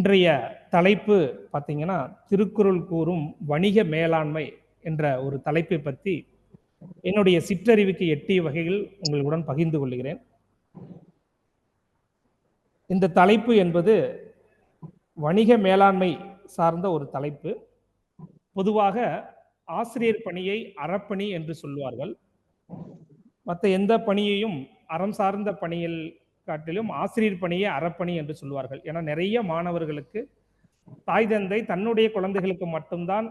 இன்றைய தலைப்பு பார்த்தீங்கன்னா, திருக்குறள் கூறும் வணிக மேலாண்மை என்ற ஒரு தலைப்பை பற்றி என்னுடைய சிற்றறிவுக்கு எட்டிய வகையில் உங்களுடன் பகிர்ந்து கொள்கிறேன். இந்த தலைப்பு என்பது வணிக மேலாண்மை சார்ந்த ஒரு தலைப்பு. பொதுவாக ஆசிரியர் பணியை அறப்பணி என்று சொல்வார்கள். மற்ற எந்த பணியையும் அறம் சார்ந்த பணியில் காட்டிலும் ஆசிரியர் பணியை அறப்பணி என்று சொல்வார்கள். ஏன்னா நிறைய மாணவர்களுக்கு தாய் தந்தை தன்னுடைய குழந்தைகளுக்கு மட்டும்தான்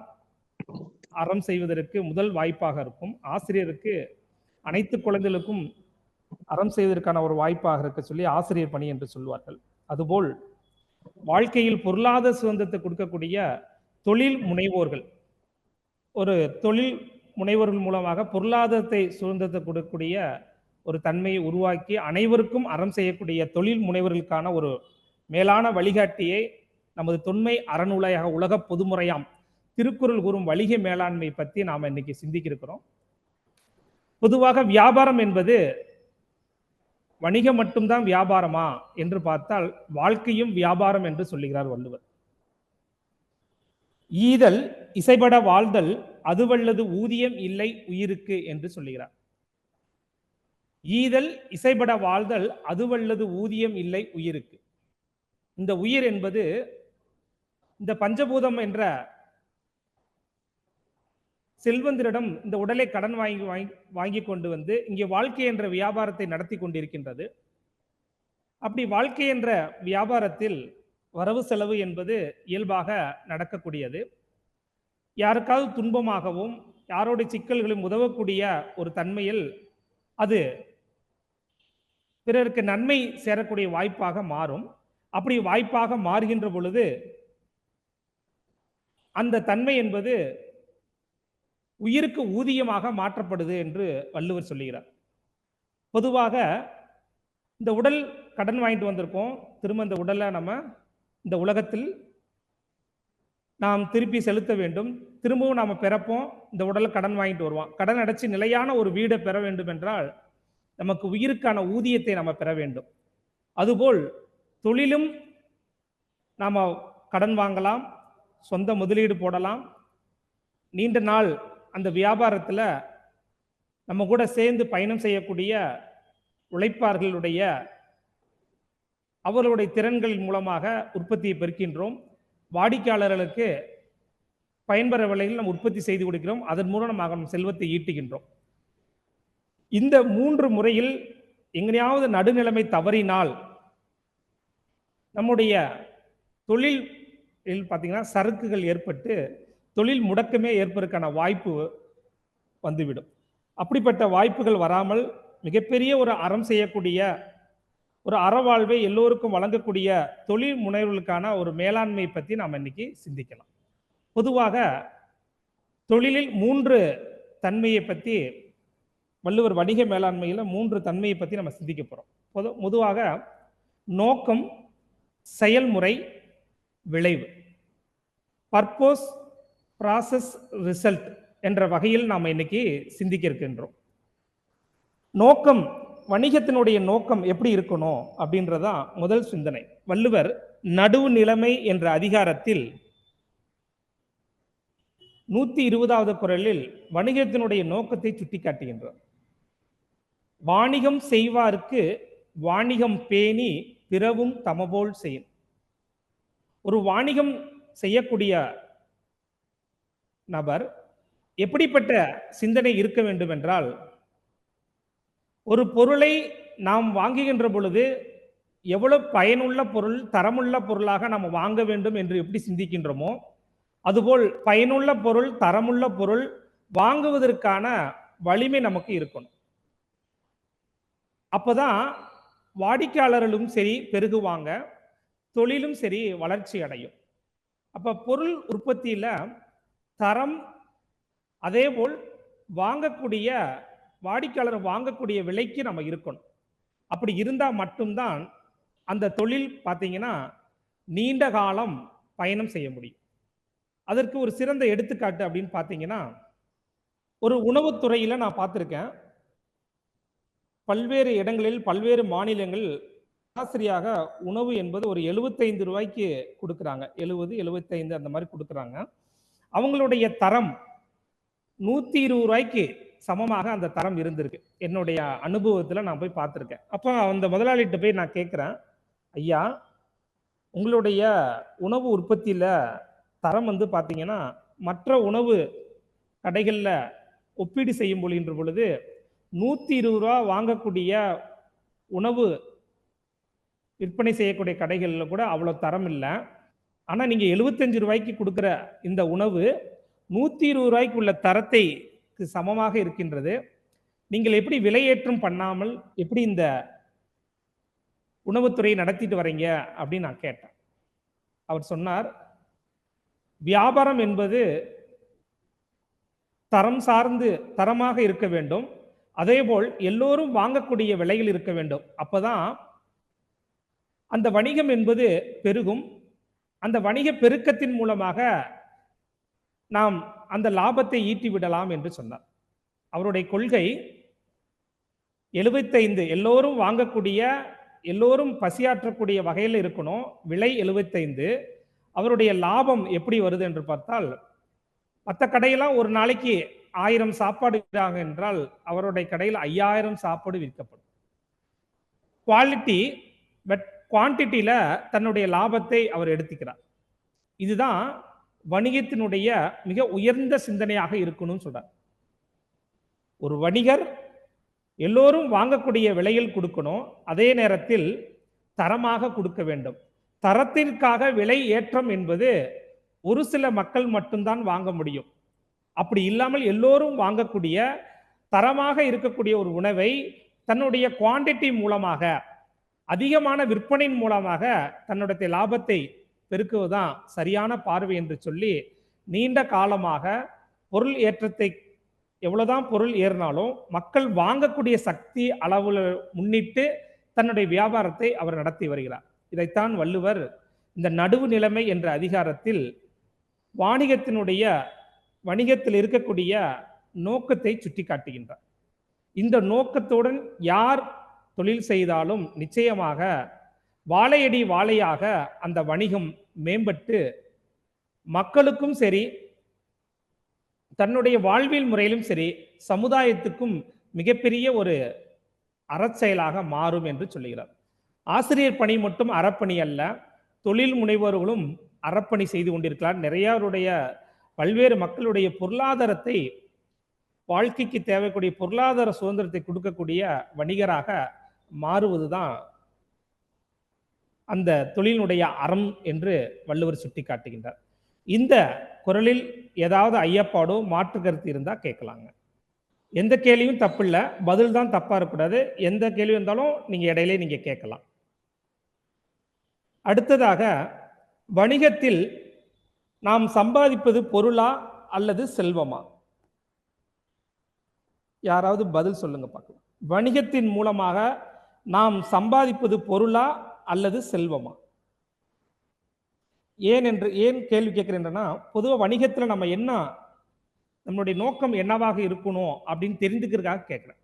அறம் செய்வதற்கு முதல் வாய்ப்பாக இருக்கும். ஆசிரியருக்கு அனைத்து குழந்தைகளுக்கும் அறம் செய்வதற்கான ஒரு வாய்ப்பாக இருக்க சொல்லி ஆசிரியர் பணி என்று சொல்வார்கள். அதுபோல் வாழ்க்கையில் பொருளாதார சுதந்திரத்தை கொடுக்கக்கூடிய தொழில் முனைவோர்கள், ஒரு தொழில் முனைவோர்கள் மூலமாக பொருளாதாரத்தை சுதந்திரத்தை கொடுக்கக்கூடிய ஒரு தன்மையை உருவாக்கி அனைவருக்கும் அறம் செய்யக்கூடிய தொழில் முனைவர்களுக்கான ஒரு மேலான வழிகாட்டியை நமது தொன்மை அறநூலாக உலக பொதுமுறையாம் திருக்குறள் கூறும் வணிக மேலாண்மை பற்றி நாம் இன்னைக்கு சிந்திக்க இருக்கிறோம். பொதுவாக வியாபாரம் என்பது வணிகம் மட்டும்தான் வியாபாரமா என்று பார்த்தால் வாழ்க்கையும் வியாபாரம் என்று சொல்லுகிறார் வள்ளுவர். ஈதல் இசைபட வாழ்தல் அதுவல்லது ஊதியம் இல்லை உயிருக்கு என்று சொல்லுகிறார். ஈதல் இசைபட வாழ்தல் அதுவல்லது ஊதியம் இல்லை உயிருக்கு. இந்த உயிர் என்பது இந்த பஞ்சபூதம் என்ற செல்வந்தரிடம் இந்த உடலை கடன் வாங்கி கொண்டு வந்து இங்கே வாழ்க்கை என்ற வியாபாரத்தை நடத்தி கொண்டிருக்கின்றது. அப்படி வாழ்க்கை என்ற வியாபாரத்தில் வரவு செலவு என்பது இயல்பாக நடக்கக்கூடியது. யாருக்காவது துன்பமாகவும் யாரோடைய சிக்கல்களும் உதவக்கூடிய ஒரு தன்மையில் அது பிறருக்கு நன்மை சேரக்கூடிய வாய்ப்பாக மாறும். அப்படி வாய்ப்பாக மாறுகின்ற பொழுது அந்த தன்மை என்பது உயிருக்கு ஊதியமாக மாற்றப்படுது என்று வள்ளுவர் சொல்லுகிறார். பொதுவாக இந்த உடல் கடன் வாங்கிட்டு வந்திருக்கோம். திரும்ப இந்த உடலை நம்ம இந்த உலகத்தில் நாம் திருப்பி செலுத்த வேண்டும். திரும்பவும் நாம் பிறப்போம், இந்த உடலை கடன் வாங்கிட்டு வருவோம். கடன் அடைச்சி நிலையான ஒரு வீடை பெற வேண்டும் என்றால் நமக்கு உயிருக்கான ஊதியத்தை நம்ம பெற வேண்டும். அதுபோல் தொழிலும் நாம் கடன் வாங்கலாம், சொந்த முதலீடு போடலாம். நீண்ட நாள் அந்த வியாபாரத்தில் நம்ம கூட சேர்ந்து பயணம் செய்யக்கூடிய உழைப்பார்களுடைய அவர்களுடைய திறன்களின் மூலமாக உற்பத்தியை பெருக்கின்றோம். வாடிக்கையாளர்களுக்கு பயன்பெற விலையில் நாம் உற்பத்தி செய்து கொடுக்கிறோம். அதன் மூலம் நாம் செல்வத்தை ஈட்டுகின்றோம். இந்த 3 முறையில் எங்கேயாவது நடுநிலைமை தவறினால் நம்முடைய தொழில் பார்த்தீங்கன்னா சறுக்குகள் ஏற்பட்டு தொழில் முடக்கமே ஏற்பதற்கான வாய்ப்பு வந்துவிடும். அப்படிப்பட்ட வாய்ப்புகள் வராமல் மிகப்பெரிய ஒரு அறம் செய்யக்கூடிய ஒரு அறவாழ்வை எல்லோருக்கும் வழங்கக்கூடிய தொழில் முனைவர்களுக்கான ஒரு மேலாண்மை பற்றி நாம் இன்னைக்கு சிந்திக்கலாம். பொதுவாக தொழிலில் 3 தன்மையை பற்றி வள்ளுவர் வணிக மேலாண்மையில் 3 தன்மையை பற்றி நம்ம சிந்திக்க போகிறோம். பொதுவாக நோக்கம், செயல்முறை, விளைவு, பர்போஸ், ப்ராசஸ், ரிசல்ட் என்ற வகையில் நாம் இன்னைக்கு சிந்திக்க இருக்கின்றோம். நோக்கம், வணிகத்தினுடைய நோக்கம் எப்படி இருக்கணும் அப்படின்றதான் முதல் சிந்தனை. வள்ளுவர் நடுவு நிலைமை என்ற அதிகாரத்தில் 120வது குறளில் வணிகத்தினுடைய நோக்கத்தை சுட்டிக்காட்டுகின்றார். வாணிகம் செய்வார்க்கு வாணிகம் பேணி பிறவும் தமபோல் செய்யும். ஒரு வாணிகம் செய்யக்கூடிய நபர் எப்படிப்பட்ட சிந்தனை இருக்க வேண்டும் என்றால், ஒரு பொருளை நாம் வாங்குகின்ற பொழுது எவ்வளவு பயனுள்ள பொருள், தரமுள்ள பொருளாக நாம் வாங்க வேண்டும் என்று எப்படி சிந்திக்கின்றோமோ அதுபோல் பயனுள்ள பொருள், தரமுள்ள பொருள் வாங்குவதற்கான வலிமை நமக்கு இருக்கணும். அப்போதான் வாடிக்கையாளர்களும் சரி பெருகுவாங்க, தொழிலும் சரி வளர்ச்சி அடையும். அப்போ பொருள் உற்பத்தியில் தரம், அதேபோல் வாங்கக்கூடிய வாடிக்கையாளர் வாங்கக்கூடிய விலைக்கு நம்ம இருக்கணும். அப்படி இருந்தால் மட்டும்தான் அந்த தொழில் பார்த்தீங்கன்னா நீண்ட காலம் பயணம் செய்ய முடியும். அதற்கு ஒரு சிறந்த எடுத்துக்காட்டு அப்படின்னு பார்த்தீங்கன்னா, ஒரு உணவுத்துறையில் நான் பார்த்துருக்கேன். பல்வேறு இடங்களில் பல்வேறு மாநிலங்கள் சராசரியாக உணவு என்பது ஒரு 75 ரூபாய்க்கு கொடுக்குறாங்க. 70, 75 அந்த மாதிரி கொடுக்குறாங்க. அவங்களுடைய தரம் 120 ரூபாய்க்கு சமமாக அந்த தரம் இருந்திருக்கு. என்னுடைய அனுபவத்துல நான் போய் பார்த்துருக்கேன். அப்போ அந்த முதலாளிட்ட போய் நான் கேட்கிறேன், ஐயா, உங்களுடைய உணவு உற்பத்தியில தரம் வந்து பார்த்தீங்கன்னா, மற்ற உணவு கடைகள்ல ஒப்பீடு செய்யும் பொழுது 120 ரூபா வாங்கக்கூடிய உணவு விற்பனை செய்யக்கூடிய கடைகள்ல கூட அவ்வளோ தரம் இல்ல. ஆனா நீங்க 75 ரூபாய்க்கு கொடுக்கிற இந்த உணவு 120 ரூபாய்க்கு உள்ள தரத்தைக்கு சமமாக இருக்கின்றது. நீங்கள் எப்படி விலையேற்றம் பண்ணாமல் எப்படி இந்த உணவுத்துறையை நடத்திட்டு வரீங்க அப்படின்னு நான் கேட்டேன். அவர் சொன்னார், வியாபாரம் என்பது தரம் சார்ந்து தரமாக இருக்க வேண்டும். அதேபோல் எல்லோரும் வாங்கக்கூடிய விலையில் இருக்க வேண்டும். அப்பதான் அந்த வணிகம் என்பது பெருகும். அந்த வணிக பெருக்கத்தின் மூலமாக நாம் அந்த லாபத்தை ஈட்டி விடலாம் என்று சொன்னார். அவருடைய கொள்கை 75 எல்லோரும் வாங்கக்கூடிய, எல்லோரும் பசியாற்றக்கூடிய வகையில் இருக்கணும். விலை 75. அவருடைய லாபம் எப்படி வருது என்று பார்த்தால், மற்ற கடையெல்லாம் ஒரு நாளைக்கு 1000 சாப்பாடு விற்கிறாங்க என்றால் அவருடைய கடையில் 5000 சாப்பாடு விற்கப்படும். குவாலிட்டி பட் குவான்டிட்டியில தன்னுடைய லாபத்தை அவர் எடுத்துக்கிறார். இதுதான் வணிகத்தினுடைய மிக உயர்ந்த சிந்தனையாக இருக்கணும்னு சொல்றார். ஒரு வணிகர் எல்லோரும் வாங்கக்கூடிய விலையில் கொடுக்கணும். அதே நேரத்தில் தரமாக கொடுக்க வேண்டும். தரத்திற்காக விலை ஏற்றம் என்பது ஒரு சில மக்கள் மட்டும்தான் வாங்க முடியும். அப்படி இல்லாமல் எல்லோரும் வாங்கக்கூடிய தரமாக இருக்கக்கூடிய ஒரு உணவை தன்னுடைய குவான்டிட்டி மூலமாக, அதிகமான விற்பனையின் மூலமாக தன்னுடைய லாபத்தை பெருக்குவதுதான் சரியான பார்வை என்று சொல்லி, நீண்ட காலமாக பொருள் ஏற்றத்தை எவ்வளவுதான் பொருள் ஏறினாலும் மக்கள் வாங்கக்கூடிய சக்தி அளவுல முன்னிட்டு தன்னுடைய வியாபாரத்தை அவர் நடத்தி வருகிறார். இதைத்தான் வள்ளுவர் இந்த நடுவு நிலைமை என்ற அதிகாரத்தில் வணிகத்தில் இருக்கக்கூடிய நோக்கத்தை சுட்டி காட்டுகின்றார். இந்த நோக்கத்துடன் யார் தொழில் செய்தாலும் நிச்சயமாக வாழையடி வாழையாக அந்த வணிகம் மேம்பட்டு மக்களுக்கும் சரி, தன்னுடைய வாழ்வியல் முறையிலும் சரி, சமுதாயத்துக்கும் மிகப்பெரிய ஒரு அறச்செயலாக மாறும் என்று சொல்லுகிறார். ஆசிரியர் பணி மட்டும் அறப்பணி அல்ல, தொழில் முனைவோர்களும் அறப்பணி செய்து கொண்டிருக்கிறார். நிறையவருடைய பல்வேறு மக்களுடைய பொருளாதாரத்தை, வாழ்க்கைக்கு தேவைக்கூடிய பொருளாதார சுதந்திரத்தை கொடுக்கக்கூடிய வணிகராக மாறுவதுதான் அந்த தொழிலினுடைய அறம் என்று வள்ளுவர் சுட்டி காட்டுகின்றார். இந்த குறளில் ஏதாவது ஐயப்பாடோ மாற்று கருத்து இருந்தா கேட்கலாங்க. எந்த கேள்வியும் தப்பு இல்லை, பதில் தான் தப்பா இருக்கக்கூடாது. எந்த கேள்வி இருந்தாலும் நீங்க இடையிலே நீங்க கேட்கலாம். அடுத்ததாக, வணிகத்தில் நாம் சம்பாதிப்பது பொருளா அல்லது செல்வமா? யாராவது பதில் சொல்லுங்க பார்க்கலாம். வணிகத்தின் மூலமாக நாம் சம்பாதிப்பது பொருளா அல்லது செல்வமா? ஏன் கேள்வி கேட்கிறேன்னா, பொதுவாக வணிகத்தில் நம்ம என்ன, நம்மளுடைய நோக்கம் என்னவாக இருக்கணும் அப்படின்னு தெரிந்துக்கிறதுக்காக கேட்கிறேன்.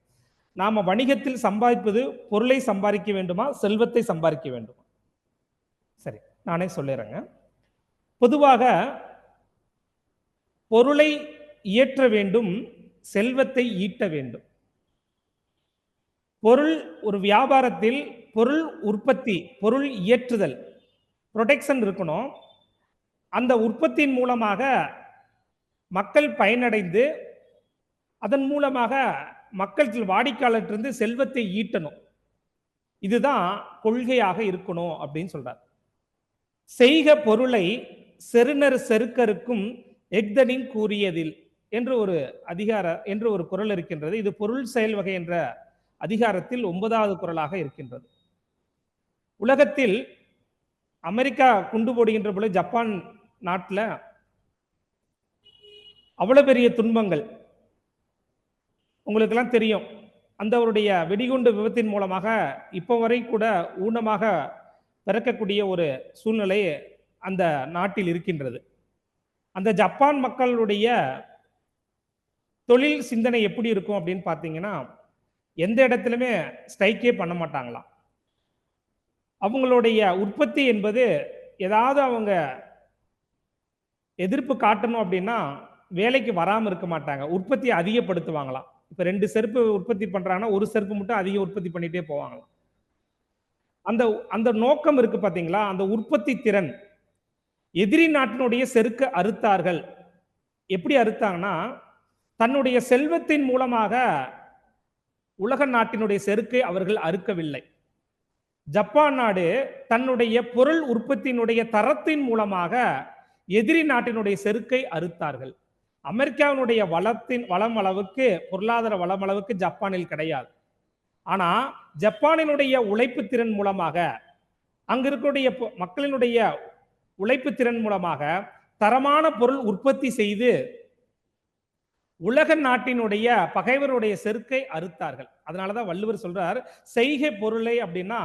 நாம வணிகத்தில் சம்பாதிப்பது பொருளை சம்பாதிக்க வேண்டுமா, செல்வத்தை சம்பாதிக்க வேண்டுமா? சரி, நானே சொல்லிடுறேங்க. பொதுவாக பொருளை இயற்ற வேண்டும், செல்வத்தை ஈட்ட வேண்டும். பொருள், ஒரு வியாபாரத்தில் பொருள் உற்பத்தி, பொருள் இயற்றுதல், ப்ரொடக்ஷன் இருக்கணும். அந்த உற்பத்தியின் மூலமாக மக்கள் பயனடைந்து அதன் மூலமாக மக்கள் வாடிக்கையாளர்கிட்ட செல்வத்தை ஈட்டணும். இதுதான் கொள்கையாக இருக்கணும் அப்படின்னு சொல்றார். செய்க பொருளை செருணர் செருக்கருக்கும் எக்தனின் கூறியதில் என்று ஒரு குறள் இருக்கின்றது. இது பொருள் செயல் வகை என்ற அதிகாரத்தில் 9வது குறளாக இருக்கின்றது. உலகத்தில் அமெரிக்கா குண்டு போடுகின்ற பொழுது ஜப்பான் நாட்டில் அவ்வளவு பெரிய துன்பங்கள் உங்களுக்கெல்லாம் தெரியும். அந்தவருடைய வெடிகுண்டு விபத்தின் மூலமாக இப்போ வரை கூட ஊனமாக பிறக்கக்கூடிய ஒரு சூழ்நிலை அந்த நாட்டில் இருக்கின்றது. அந்த ஜப்பான் மக்களுடைய தொழில் சிந்தனை எப்படி இருக்கும் அப்படின்னு பார்த்தீங்கன்னா, எந்த இடத்துலையுமே ஸ்ட்ரைக்கே பண்ண மாட்டாங்களாம். அவங்களுடைய உற்பத்தி என்பது ஏதாவது அவங்க எதிர்ப்பு காட்டணும் அப்படின்னா வேலைக்கு வராம இருக்க மாட்டாங்க. உற்பத்தியை அதிகப்படுத்துவாங்களாம். இப்ப 2 செருப்பு உற்பத்தி பண்றாங்கன்னா, ஒரு செருப்பு மட்டும் அதிக உற்பத்தி பண்ணிட்டே போவாங்களாம். அந்த அந்த நோக்கம் இருக்கு பார்த்தீங்களா? அந்த உற்பத்தி திறன். எதிரி நாட்டினுடைய செருக்க அறுத்தார்கள். எப்படி அறுத்தாங்கன்னா, தன்னுடைய செல்வத்தின் மூலமாக உலக நாட்டினுடைய செருக்கை அவர்கள் அறுக்கவில்லை. ஜப்பான் நாடு தன்னுடைய பொருள் உற்பத்தியினுடைய தரத்தின் மூலமாக எதிரி நாட்டினுடைய செருக்கை அறுத்தார்கள். அமெரிக்காவினுடைய வளம் அளவுக்கு, பொருளாதார வளம் அளவுக்கு ஜப்பானில் கிடையாது. ஆனா ஜப்பானினுடைய உழைப்பு திறன் மூலமாக, அங்க இருக்கக்கூடிய மக்களினுடைய உழைப்பு திறன் மூலமாக தரமான பொருள் உற்பத்தி செய்து உலக நாட்டினுடைய பகைவருடைய செருக்கை அறுத்தார்கள். அதனாலதான் வள்ளுவர் சொல்றார், செய்கை பொருளை அப்படின்னா,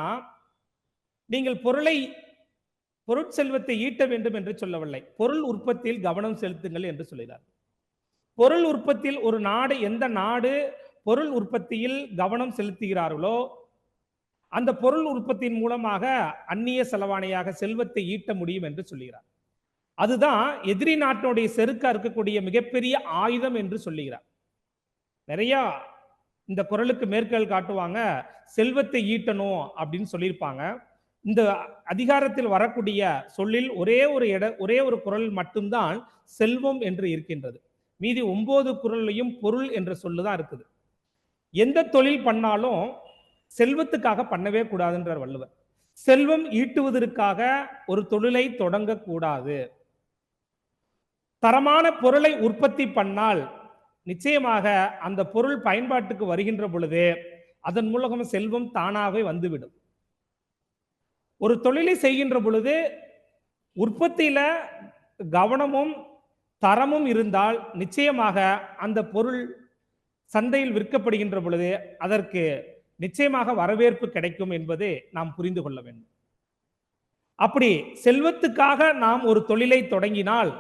நீங்கள் பொருட்செல்வத்தை ஈட்ட வேண்டும் என்று சொல்லவில்லை, பொருள் உற்பத்தியில் கவனம் செலுத்துங்கள் என்று சொல்கிறார். பொருள் உற்பத்தியில் ஒரு நாடு, எந்த நாடு பொருள் உற்பத்தியில் கவனம் செலுத்துகிறார்களோ அந்த பொருள் உற்பத்தியின் மூலமாக அந்நிய செலவாணியாக செல்வத்தை ஈட்ட முடியும் என்று சொல்லுகிறார். அதுதான் எதிரி நாட்டினுடைய செருக்க இருக்கக்கூடிய மிகப்பெரிய ஆயுதம் என்று சொல்லுகிறார். நிறைய இந்த குறளுக்கு மேற்கோள் காட்டுவாங்க, செல்வத்தை ஈட்டணும் அப்படின்னு சொல்லியிருப்பாங்க. இந்த அதிகாரத்தில் வரக்கூடிய சொல்லில் ஒரே ஒரு குறள் மட்டும்தான் செல்வம் என்று இருக்கின்றது. மீதி 9 குறளையும் பொருள் என்ற சொல்லுதான் இருக்குது. எந்த தொழில் பண்ணாலும் செல்வத்துக்காக பண்ணவே கூடாதுன்றார் வள்ளுவர். செல்வம் ஈட்டுவதற்காக ஒரு தொழிலை தொடங்கக்கூடாது. தரமான பொருளை உற்பத்தி பண்ணால் நிச்சயமாக அந்த பொருள் பயன்பாட்டுக்கு வருகின்ற பொழுது அதன் மூலம் செல்வம் தானாகவே வந்துவிடும். ஒரு தொழிலை செய்கின்ற பொழுது உற்பத்தியில கவனமும் தரமும் இருந்தால் நிச்சயமாக அந்த பொருள் சந்தையில் விற்கப்படுகின்ற பொழுது அதற்கு நிச்சயமாக வரவேற்பு கிடைக்கும் என்பதை நாம் புரிந்து கொள்ள வேண்டும். அப்படி செல்வத்துக்காக நாம் ஒரு தொழிலை தொடங்கினால்,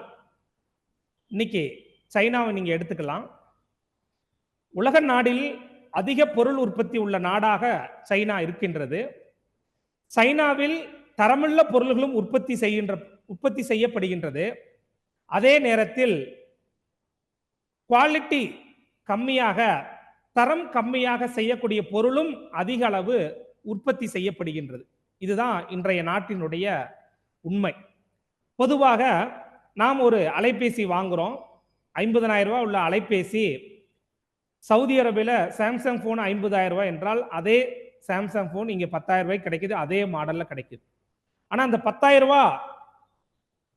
இன்னைக்கு சைனாவை நீங்க எடுத்துக்கலாம். உலக நாடில் அதிக பொருள் உற்பத்தி உள்ள நாடாக சைனா இருக்கின்றது. சைனாவில் தரமுள்ள பொருள்களும் உற்பத்தி செய்யப்படுகின்றது. அதே நேரத்தில் குவாலிட்டி கம்மியாக, தரம் கம்மியாக செய்யக்கூடிய பொருளும் அதிக அளவு உற்பத்தி செய்யப்படுகின்றது. இதுதான் இன்றைய நாட்டினுடைய உண்மை. பொதுவாக நாம் ஒரு அலைபேசி வாங்குறோம், 50,000 ரூபாய் உள்ள அலைபேசி சவுதி அரேபியாவில் சாம்சங் போன் 50,000 ரூபாய் என்றால், அதே சாம்சங் போன் இங்க 10,000 ரூபாய் கிடைக்குது, அதே மாடல்ல கிடைக்குது. ஆனா அந்த 10,000 ரூபாய்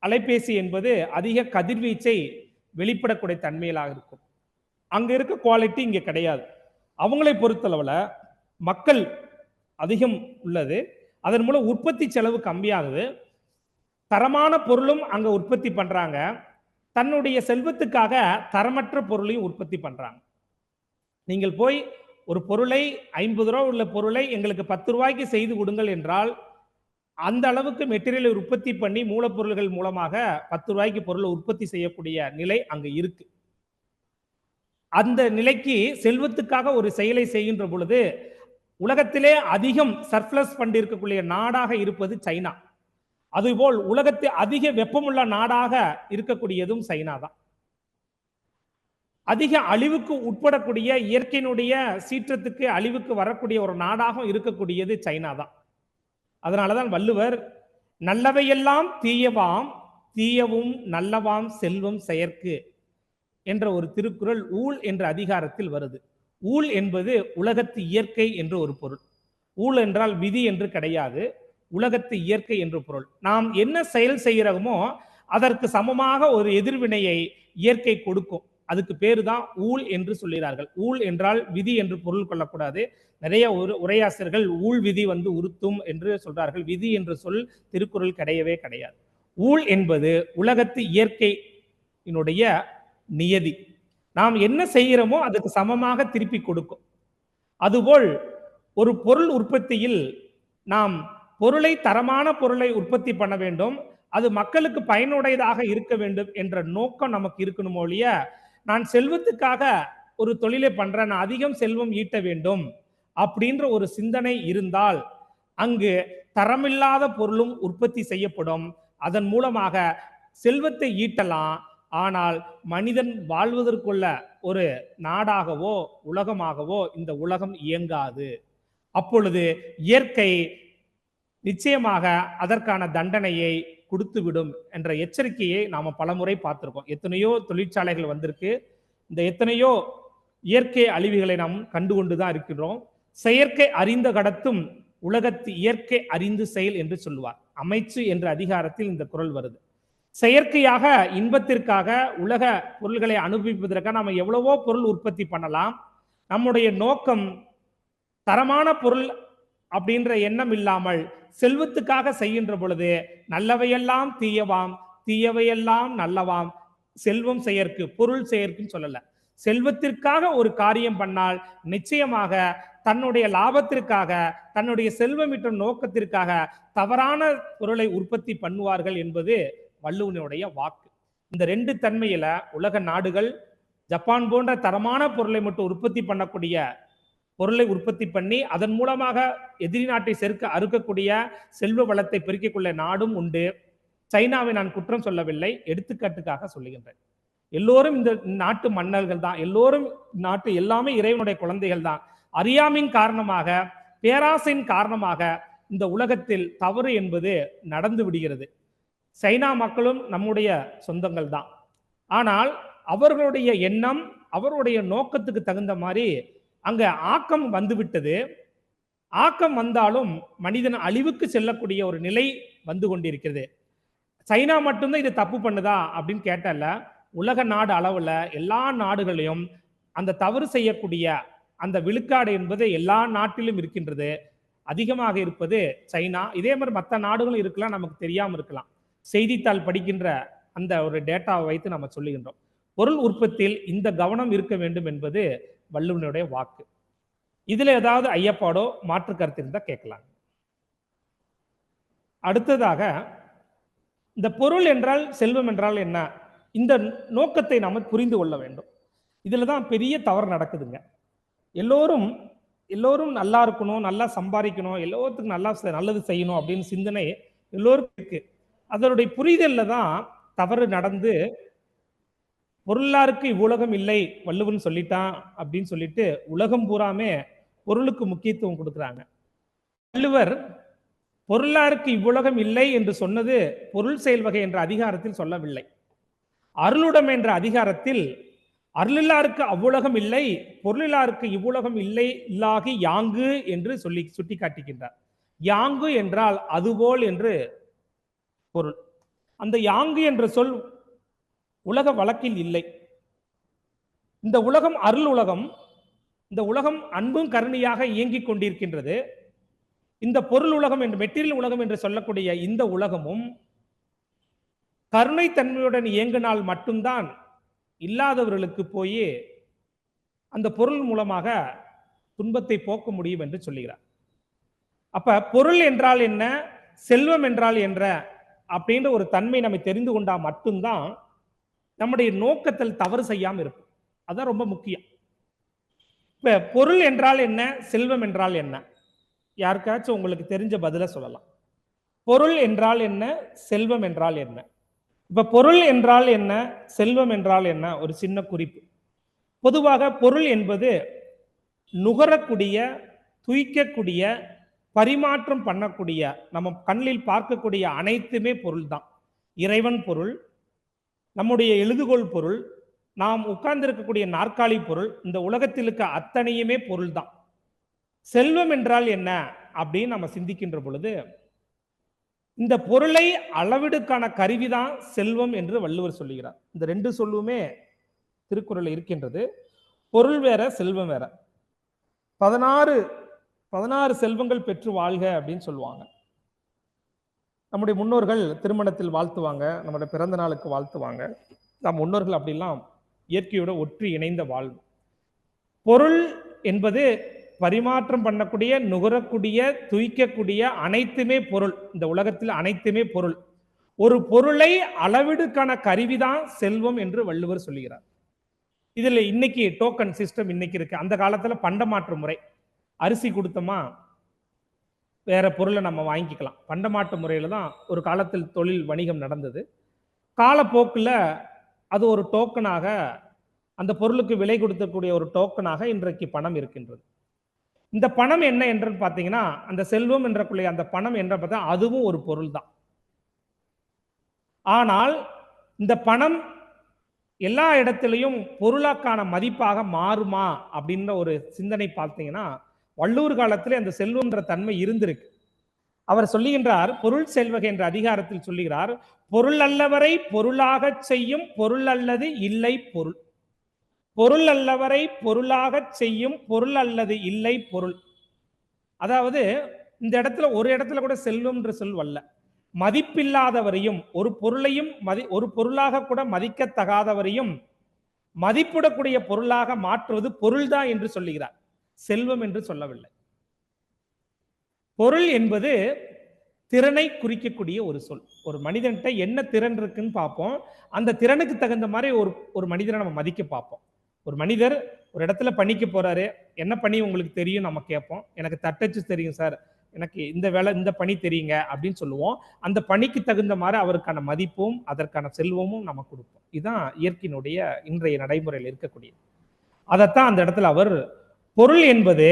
அலைபேசி என்பது அதிக கதிர்வீச்சை வெளிப்படக்கூடிய தன்மையிலாக இருக்கும். அங்க இருக்க குவாலிட்டி இங்க கிடையாது. அவங்களை பொறுத்தளவுல மக்கள் அதிகம் உள்ளது, அதன் மூலம் உற்பத்தி செலவு கம்மியாகுது, தரமான பொருளும் அங்க உற்பத்தி பண்றாங்க, தன்னுடைய செல்வத்துக்காக தரமற்ற பொருளையும் உற்பத்தி பண்றாங்க. நீங்கள் போய் ஒரு பொருளை 50 ரூபாய் உள்ள பொருளை எங்களுக்கு 10 ரூபாய்க்கு செய்து கொடுங்கள் என்றால், அந்த அளவுக்கு மெட்டீரியலை உற்பத்தி பண்ணி மூலப்பொருள்கள் மூலமாக 10 ரூபாய்க்கு பொருளை உற்பத்தி செய்யக்கூடிய நிலை அங்க இருக்கு. அந்த நிலைக்கு செல்வத்துக்காக ஒரு செயலை செய்கின்ற பொழுது உலகத்திலே அதிகம் சர்ப்ளஸ் ஃபண்ட் இருக்கக்கூடிய நாடாக இருப்பது சைனா. அதுபோல் உலகத்தில் அதிக வெப்பமுள்ள நாடாக இருக்கக்கூடியதும் சைனா தான். அதிக அழிவுக்கு உட்படக்கூடிய, இயற்கையினுடைய சீற்றத்துக்கு அழிவுக்கு வரக்கூடிய ஒரு நாடாக இருக்கக்கூடியது சைனா தான். அதனாலதான் வள்ளுவர், நல்லவையெல்லாம் தீயவாம், தீயவும் நல்லவாம் செல்வம் செயற்கு என்ற ஒரு திருக்குறள் ஊழ் என்ற அதிகாரத்தில் வருது. ஊழ் என்பது உலகத்து இயற்கை என்று ஒரு பொருள். ஊழ் என்றால் விதி என்று கிடையாது, உலகத்து இயற்கை என்று பொருள். நாம் என்ன செயல் செய்கிறோமோ அதற்கு சமமாக ஒரு எதிர்வினையை இயற்கை கொடுக்கும். அதுக்கு பேரு தான் ஊழ் என்று சொல்கிறார்கள். ஊழ் என்றால் விதி என்று பொருள் கொள்ளக்கூடாது. நிறைய உரையாசிரியர்கள் ஊழ் விதி உறுத்தும் என்று சொல்றார்கள். விதி என்ற சொல் திருக்குறள் கிடையவே கிடையாது. ஊழ் என்பது உலகத்து இயற்கையினுடைய நியதி. நாம் என்ன செய்கிறோமோ அதுக்கு சமமாக திருப்பி கொடுக்கும். அதுபோல் ஒரு பொருள் உற்பத்தியில் நாம் தரமான பொருளை உற்பத்தி பண்ண வேண்டும், அது மக்களுக்கு பயனுடையதாக இருக்க வேண்டும் என்ற நோக்கம் நமக்கு இருக்கணும் ஒழிய, நான் செல்வத்துக்காக ஒரு தொழிலை பண்றேன், நான் அதிகம் செல்வம் ஈட்ட வேண்டும் அப்படின்ற ஒரு சிந்தனை இருந்தால் அங்கு தரமில்லாத பொருளும் உற்பத்தி செய்யப்படும். அதன் மூலமாக செல்வத்தை ஈட்டலாம். ஆனால் மனிதன் வாழ்வதற்குள்ள ஒரு நாடாகவோ உலகமாகவோ இந்த உலகம் இயங்காது. அப்பொழுது இயற்கை நிச்சயமாக அதற்கான தண்டனையை கொடுத்துவிடும் என்ற எச்சரிக்கையை நாம பலமுறை பார்த்திருக்கோம். எத்தனையோ தொழிற்சாலைகள் வந்திருக்கு. இந்த எத்தனையோ இயற்கை அழிவுகளை நாம் கண்டுகொண்டுதான் இருக்கின்றோம். செயற்கை அறிந்த கடத்தும் உலகத்து இயற்கை அறிந்து செயல் என்று சொல்லுவார். அமைச்சு என்ற அதிகாரத்தில் இந்த குறள் வருது. செயற்கையாக இன்பத்திற்காக உலக பொருள்களை அனுபவிப்பதற்காக நாம எவ்வளவோ பொருள் உற்பத்தி பண்ணலாம். நம்முடைய நோக்கம் தரமான பொருள் அப்படின்ற எண்ணம் இல்லாமல் செல்வத்துக்காக செய்கின்ற பொழுது நல்லவையெல்லாம் தீயவாம், தீயவையெல்லாம் நல்லவாம், செல்வம் செயற்கு, பொருள் செயற்குன்னு சொல்லல. செல்வத்திற்காக ஒரு காரியம் பண்ணால் நிச்சயமாக தன்னுடைய லாபத்திற்காக, தன்னுடைய செல்வமிட்ட நோக்கத்திற்காக தவறான பொருளை உற்பத்தி பண்ணுவார்கள் என்பது வள்ளுவனுடைய வாக்கு. இந்த ரெண்டு தன்மையில உலக நாடுகள் ஜப்பான் போன்ற தரமான பொருளை மட்டும் உற்பத்தி பண்ணக்கூடிய பொருளை உற்பத்தி பண்ணி அதன் மூலமாக எதிரி நாட்டை அறுக்கக்கூடிய செல்வ வளத்தை பெருக்கிக் கொள்ள நாடும் உண்டு. சைனாவை நான் குற்றம் சொல்லவில்லை, எடுத்துக்காட்டுக்காக சொல்லுகின்றேன். எல்லோரும் இந்த நாட்டு மன்னர்கள் தான், எல்லோரும் நாட்டு எல்லாமே இறைவனுடைய குழந்தைகள் தான். அறியாமையின் காரணமாக, பேராசையின் காரணமாக இந்த உலகத்தில் தவறு என்பது நடந்து விடுகிறது. சைனா மக்களும் நம்முடைய சொந்தங்கள் தான். ஆனால் அவர்களுடைய எண்ணம், அவருடைய நோக்கத்துக்கு தகுந்த மாதிரி அங்க ஆக்கம் வந்துவிட்டது. ஆக்கம் வந்தாலும் மனிதன் அழிவுக்கு செல்லக்கூடிய ஒரு நிலை வந்து கொண்டிருக்கிறது. சைனா மட்டும்தான் இது தப்பு பண்ணுதா அப்படின்னு கேட்டல, உலக நாடு அளவுல எல்லா நாடுகளையும் அந்த தவறு செய்யக்கூடிய அந்த விழுக்காடு என்பது எல்லா நாட்டிலும் இருக்கின்றது. அதிகமாக இருப்பது சைனா. இதே மாதிரி மற்ற நாடுகளும் இருக்கலாம், நமக்கு தெரியாம இருக்கலாம். செய்தித்தாள் படிக்கின்ற அந்த ஒரு டேட்டாவை வைத்து நம்ம சொல்லுகின்றோம். பொருள் உற்பத்தியில் இந்த கவனம் இருக்க வேண்டும் என்பது வள்ளுவனுடைய வாக்கு. இதுல ஏதாவது ஐயப்பாடோ மாற்று கருத்து இருந்தா கேட்கலாம். அடுத்ததாக, இந்த பொருள் என்றால் செல்வம் என்றால் என்ன, இந்த நோக்கத்தை நாம புரிந்து கொள்ள வேண்டும். இதுலதான் பெரிய தவறு நடக்குதுங்க. எல்லோரும் நல்லா இருக்கணும், நல்லா சம்பாதிக்கணும், எல்லோருக்கும் நல்லது செய்யணும் அப்படின்னு சிந்தனை எல்லோருக்கும் இருக்கு. அதனுடைய புரிதல்ல தான் தவறு நடந்து பொருளாருக்கு இவ்வுலகம் இல்லை வள்ளுவன் சொல்லிட்டான் அப்படின்னு சொல்லிட்டு உலகம் பூராமே பொருளுக்கு முக்கியத்துவம் கொடுக்குறாங்க. வள்ளுவர் பொருளாருக்கு இவ்வுலகம் இல்லை என்று சொன்னது பொருள் செயல் வகை என்ற அதிகாரத்தில் சொல்லவில்லை. அருளுடம் என்ற அதிகாரத்தில் அருளில்லாருக்கு அவ்வுலகம் இல்லை, பொருளில்லாருக்கு இவ்வுலகம் இல்லை, இல்லாகி யாங்கு என்று சொல்லி சுட்டி காட்டுகின்றார். யாங்கு என்றால் அதுபோல் என்று பொருள். அந்த யாங்கு என்ற சொல் உலக வழக்கில் இல்லை. இந்த உலகம் அருள் உலகம். இந்த உலகம் அன்பும் கருணையாக இயங்கிக் கொண்டிருக்கின்றது. இந்த பொருள் உலகம் என்று மெட்டீரியல் உலகம் என்று சொல்லக்கூடிய இந்த உலகமும் கருணை தன்மையுடன் இயங்கினால் மட்டும்தான் இல்லாதவர்களுக்கு போய் அந்த பொருள் மூலமாக துன்பத்தை போக்க முடியும் என்று சொல்லுகிறார். அப்ப பொருள் என்றால் என்ன, செல்வம் என்றால் என்ற அப்படின்ற ஒரு தன்மை நம்ம தெரிந்து கொண்டா மட்டும்தான் நம்முடைய நோக்கத்தில் தவறு செய்யாம இருக்கும். அதான் ரொம்ப முக்கியம். இப்ப பொருள் என்றால் என்ன, செல்வம் என்றால் என்ன, யாருக்காச்சும் உங்களுக்கு தெரிஞ்ச பதில சொல்லலாம். பொருள் என்றால் என்ன, செல்வம் என்றால் என்ன? இப்ப பொருள் என்றால் என்ன, செல்வம் என்றால் என்ன, ஒரு சின்ன குறிப்பு. பொதுவாக பொருள் என்பது நுகரக்கூடிய, துய்க்கக்கூடிய, பரிமாற்றம் பண்ணக்கூடிய, நம்ம கண்ணில் பார்க்கக்கூடிய அனைத்துமே பொருள் தான். இறைவன் பொருள், நம்முடைய எழுதுகோள் பொருள், நாம் உட்கார்ந்திருக்கக்கூடிய நாற்காலி பொருள், இந்த உலகத்தில் இருக்க அத்தனையுமே பொருள் தான். செல்வம் என்றால் என்ன அப்படின்னு நம்ம சிந்திக்கின்ற பொழுது, இந்த பொருளை அளவிடுக்கான கருவிதான் செல்வம் என்று வள்ளுவர் சொல்லுகிறார். இந்த ரெண்டு சொல்லுமே திருக்குறள் இருக்கின்றது. பொருள் வேற, செல்வம் வேற. 16 செல்வங்கள் பெற்று வாழ்க அப்படின்னு சொல்லுவாங்க. நம்முடைய முன்னோர்கள் திருமணத்தில் வாழ்த்துவாங்க, நம்முடைய பிறந்த நாளுக்கு வாழ்த்துவாங்க. நம் முன்னோர்கள் அப்படிலாம் இயற்கையோட ஒற்றி இணைந்த வாழ்வு. பொருள் என்பது பரிமாற்றம் பண்ணக்கூடிய, நுகரக்கூடிய, துய்க்கக்கூடிய அனைத்துமே பொருள். இந்த உலகத்தில் அனைத்துமே பொருள். ஒரு பொருளை அளவிடுக்கான கருவிதான் செல்வம் என்று வள்ளுவர் சொல்லுகிறார். இதுல இன்னைக்கு டோக்கன் சிஸ்டம் இன்னைக்கு இருக்கு. அந்த காலத்துல பண்டமாற்று முறை. அரிசி கொடுத்தோமா, வேற பொருளை நம்ம வாங்கிக்கலாம். பண்டமாற்று முறையில் தான் ஒரு காலத்தில் தொழில் வணிகம் நடந்தது. காலப்போக்கில் அது ஒரு டோக்கனாக, அந்த பொருளுக்கு விலை கொடுக்கக்கூடிய ஒரு டோக்கனாக இன்றைக்கு பணம் இருக்கின்றது. இந்த பணம் என்ன என்று பார்த்தீங்கன்னா, அந்த செல்வம் என்றக்கூடிய அந்த பணம் என்ற பார்த்தா அதுவும் ஒரு பொருள் தான். ஆனால் இந்த பணம் எல்லா இடத்திலையும் பொருளாக்கான மதிப்பாக மாறுமா அப்படின்ற ஒரு சிந்தனை பார்த்தீங்கன்னா, வள்ளுவர் காலத்தில் அந்த செல்வம்ன்ற தன்மை இருந்திருக்கு. அவர் சொல்லுகின்றார், பொருள் செல்வகை என்ற அதிகாரத்தில் சொல்லுகிறார், பொருள் அல்லவரை பொருளாக செய்யும் பொருள் அல்லது இல்லை பொருள். பொருள் அல்லவரை பொருளாக செய்யும் பொருள் அல்லது இல்லை பொருள். அதாவது இந்த இடத்துல ஒரு இடத்துல கூட செல்வம் என்று சொல் வல்ல. மதிப்பில்லாதவரையும் ஒரு பொருளையும் ஒரு பொருளாக கூட மதிக்கத்தகாதவரையும் மதிப்பிடக்கூடிய பொருளாக மாற்றுவது பொருள்தான் என்று சொல்லுகிறார், செல்வம் என்று சொல்லவில்லை. பொருள் என்பது திறனை குறிக்கக்கூடிய ஒரு சொல். ஒரு மனிதன்கிட்ட என்ன திறன் இருக்குன்னு பார்ப்போம். அந்த திறனுக்கு தகுந்த மாதிரி ஒரு மனிதரை நம்ம மதிக்க பார்ப்போம். ஒரு மனிதர் ஒரு இடத்துல பணிக்கு போறாரு, என்ன பணி உங்களுக்கு தெரியும் நம்ம கேட்போம். எனக்கு தட்டச்சு தெரியும் சார், எனக்கு இந்த வேலை இந்த பணி தெரியுங்க அப்படின்னு சொல்லுவோம். அந்த பணிக்கு தகுந்த மாதிரி அவருக்கான மதிப்பும் அதற்கான செல்வமும் நம்ம கொடுப்போம். இதுதான் இயற்கையினுடைய இன்றைய நடைமுறையில் இருக்கக்கூடியது. அதைத்தான் அந்த இடத்துல அவர் பொருள் என்பது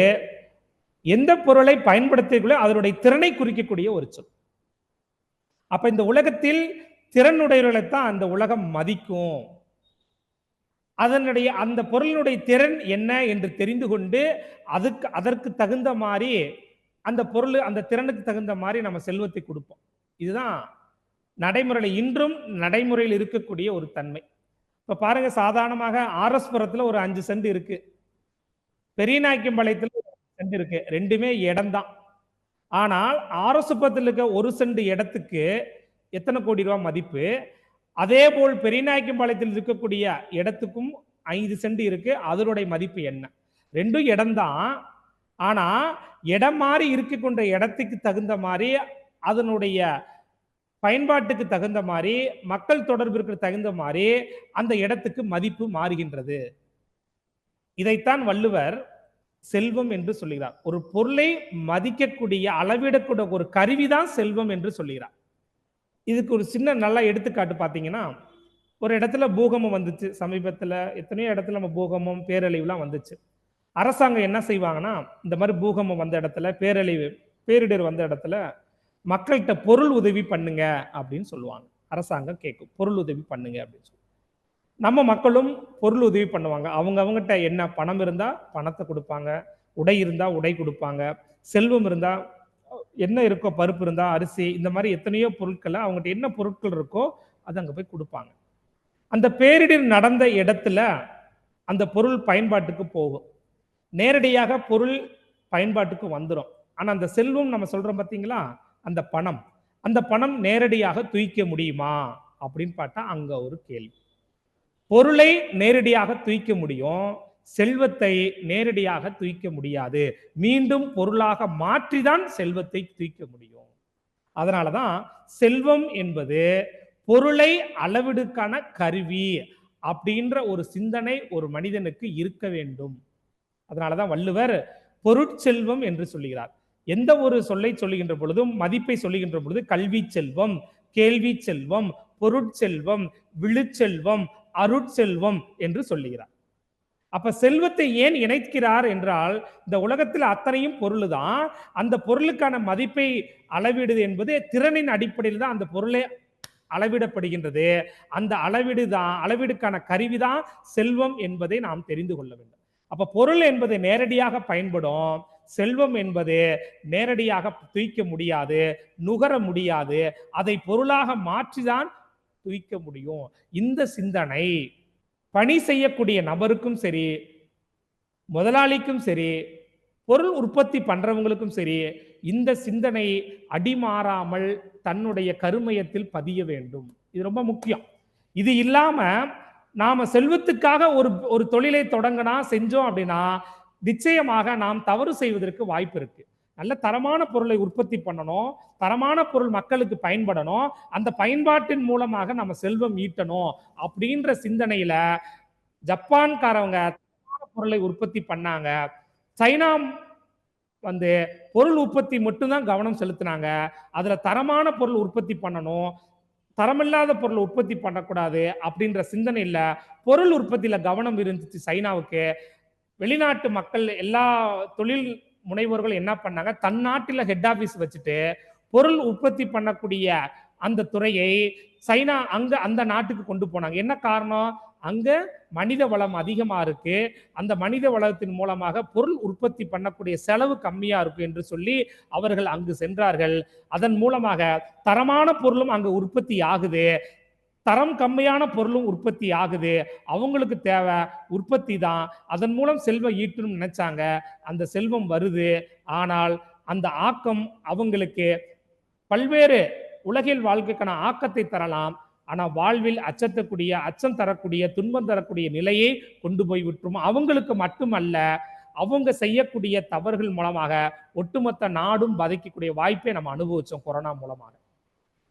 எந்த பொருளை பயன்படுத்திகளோ அதனுடைய திறனை குறிக்கக்கூடிய ஒரு சொல். அப்ப இந்த உலகத்தில் திறனுடையவர்களைத்தான் அந்த உலகம் மதிக்கும். அதனுடைய அந்த பொருளினுடைய திறன் என்ன என்று தெரிந்து கொண்டு அதற்கு தகுந்த மாதிரி அந்த பொருள் அந்த திறனுக்கு தகுந்த மாதிரி நம்ம செல்வத்தை கொடுப்போம். இதுதான் நடைமுறையில் இன்றும் நடைமுறையில் இருக்கக்கூடிய ஒரு தன்மை. இப்ப பாருங்க, சாதாரணமாக ஆர்எஸ் புரத்துல ஒரு 5 சென்ட் இருக்கு, பெரியநாயக்கம்பாளையத்தில் சென்ட் இருக்கு, ரெண்டுமே இடம் தான். ஆனால் ஆர்எஸ்புரத்தில் இருக்க 1 சென்ட் இடத்துக்கு எத்தனை கோடி ரூபாய் மதிப்பு? அதே போல் பெரியநாயக்கம்பாளையத்தில் இருக்கக்கூடிய இடத்துக்கும் 5 சென்ட் இருக்கு, அதனுடைய மதிப்பு என்ன? ரெண்டும் இடம் தான். ஆனா இடம் மாறி இருக்கின்ற இடத்துக்கு தகுந்த மாதிரி அதனுடைய பயன்பாட்டுக்கு தகுந்த மாதிரி மக்கள் தொடர்பிற்கு தகுந்த மாதிரி அந்த இடத்துக்கு மதிப்பு மாறுகின்றது. இதைத்தான் வள்ளுவர் செல்வம் என்று சொல்லுகிறார். ஒரு பொருளை மதிக்கக்கூடிய அளவிடக்கூடிய ஒரு கருவிதான் செல்வம் என்று சொல்லுகிறார். இதுக்கு ஒரு சின்ன நல்ல எடுத்துக்காட்டு பார்த்தீங்கன்னா, ஒரு இடத்துல பூகம்பம் வந்துச்சு சமீபத்தில். எத்தனையோ இடத்துல நம்ம பூகம்பம் பேரழிவுலாம் வந்துச்சு. அரசாங்கம் என்ன செய்வாங்கன்னா, இந்த மாதிரி பூகம்பம் வந்த இடத்துல பேரிடர் வந்த இடத்துல மக்கள்கிட்ட பொருள் உதவி பண்ணுங்க அப்படின்னு சொல்லுவாங்க. அரசாங்கம் கேட்கும், பொருள் உதவி பண்ணுங்க அப்படின்னு சொல்லி. நம்ம மக்களும் பொருள் உதவி பண்ணுவாங்க. அவங்ககிட்ட என்ன பணம் இருந்தா பணத்தை கொடுப்பாங்க, உடை இருந்தா உடை கொடுப்பாங்க, செல்வம் இருந்தா என்ன இருக்கோ, பருப்பு இருந்தா அரிசி, இந்த மாதிரி எத்தனையோ பொருட்களை அவங்ககிட்ட என்ன பொருட்கள் இருக்கோ அது அங்க போய் கொடுப்பாங்க. அந்த பேரிடர் நடந்த இடத்துல அந்த பொருள் பயன்பாட்டுக்கு போகும், நேரடியாக பொருள் பயன்பாட்டுக்கு வந்துடும். ஆனா அந்த செல்வம் நம்ம சொல்றோம் பார்த்தீங்களா, அந்த பணம் நேரடியாக தூய்க்க முடியுமா அப்படின்னு பார்த்தா அங்க ஒரு கேள்வி. பொருளை நேரடியாக தூய்க்க முடியும், செல்வத்தை நேரடியாக தூய்க்க முடியாது. மீண்டும் பொருளாக மாற்றிதான் செல்வத்தை தூய்க்க முடியும். அதனாலதான் செல்வம் என்பது பொருளை அளவிடுக்கான கருவி அப்படின்ற ஒரு சிந்தனை ஒரு மனிதனுக்கு இருக்க வேண்டும். அதனாலதான் வள்ளுவர் பொருட்செல்வம் என்று சொல்லுகிறார். எந்த ஒரு சொல்லை சொல்லுகின்ற பொழுதும், மதிப்பை சொல்லுகின்ற பொழுது கல்வி செல்வம், கேள்வி செல்வம், பொருட்செல்வம், விழுச்செல்வம், அருட்செல்வம் என்று சொல்லுகிறார். அப்ப செல்வத்தை ஏன் இணைக்கிறார் என்றால், இந்த உலகத்தில் அத்தனையும் பொருள் தான். அந்த பொருளுக்கான மதிப்பை அளவிடுது என்பது திறனின் அடிப்படையில் தான் அந்த பொருளை அளவிடப்படுகின்றது. அந்த அளவீடுக்கான கருவிதான் செல்வம் என்பதை நாம் தெரிந்து கொள்ள வேண்டும். அப்ப பொருள் என்பது நேரடியாக பயன்படும், செல்வம் என்பது நேரடியாக தூய்க்க முடியாது, நுகர முடியாது. அதை பொருளாக மாற்றிதான் தூய்க்க முடியும். இந்த சிந்தனை பணி செய்யக்கூடிய நபருக்கும் சரி, முதலாளிக்கும் சரி, பொருள் உற்பத்தி பண்றவங்களுக்கும் சரி, இந்த சிந்தனை அடிமாறாமல் தன்னுடைய கருமையத்தில் பதிய வேண்டும். இது ரொம்ப முக்கியம். இது இல்லாம நாம செல்வத்துக்காக ஒரு தொழிலை தொடங்கினா செஞ்சோம் அப்படின்னா நிச்சயமாக நாம் தவறு செய்வதற்கு வாய்ப்பு இருக்கு. நல்ல தரமான பொருளை உற்பத்தி பண்ணணும், தரமான பொருள் மக்களுக்கு பயன்படணும், அந்த பயன்பாட்டின் மூலமாக நம்ம செல்வம் ஈட்டணும் அப்படின்ற சிந்தனையில ஜப்பான்காரவங்க பொருளை உற்பத்தி பண்ணாங்க. சைனா வந்து பொருள் உற்பத்தி மட்டும்தான் கவனம் செலுத்தினாங்க. அதுல தரமான பொருள் உற்பத்தி பண்ணணும், தரமில்லாத பொருள் உற்பத்தி பண்ணக்கூடாது அப்படின்ற சிந்தனை இல்ல. பொருள் உற்பத்தியில கவனம் இருந்துச்சு சைனாவுக்கு. வெளிநாட்டு மக்கள் எல்லா தொழில் முனைவோர்கள் என்ன பண்ணாங்க, தன் நாட்டில ஹெட் ஆபீஸ் வச்சுட்டு பொருள் உற்பத்தி பண்ணக்கூடிய அந்த துறையை சைனா அந்த நாட்டுக்கு கொண்டு போனாங்க. என்ன காரணம்? அங்க மனித வளம் அதிகமா இருக்கு. அந்த மனித வளத்தின் மூலமாக பொருள் உற்பத்தி பண்ணக்கூடிய செலவு கம்மியா இருக்கும் என்று சொல்லி அவர்கள் அங்கு சென்றார்கள். அதன் மூலமாக தரமான பொருளும் அங்கு உற்பத்தி ஆகுது. தரம் கம்மியான பொருளும் உற்பத்தி ஆகுது. அவங்களுக்கு தேவை உற்பத்தி தான். அதன் மூலம் செல்வம் ஈட்டணும்னு நினைச்சாங்க. அந்த செல்வம் வருது. ஆனால் அந்த ஆக்கம் அவங்களுக்கு பல்வேறு உலகில் வாழ்க்கைக்கான ஆக்கத்தை தரலாம். ஆனா வாழ்வில் அச்சம் தரக்கூடிய, துன்பம் தரக்கூடிய நிலையை கொண்டு போய் விட்டுரும். அவங்களுக்கு மட்டுமல்ல, அவங்க செய்யக்கூடிய தவறுகள் மூலமாக ஒட்டுமொத்த நாடும் பாதிக்கக்கூடிய வாய்ப்பை நம்ம அனுபவிச்சோம் கொரோனா மூலமாக.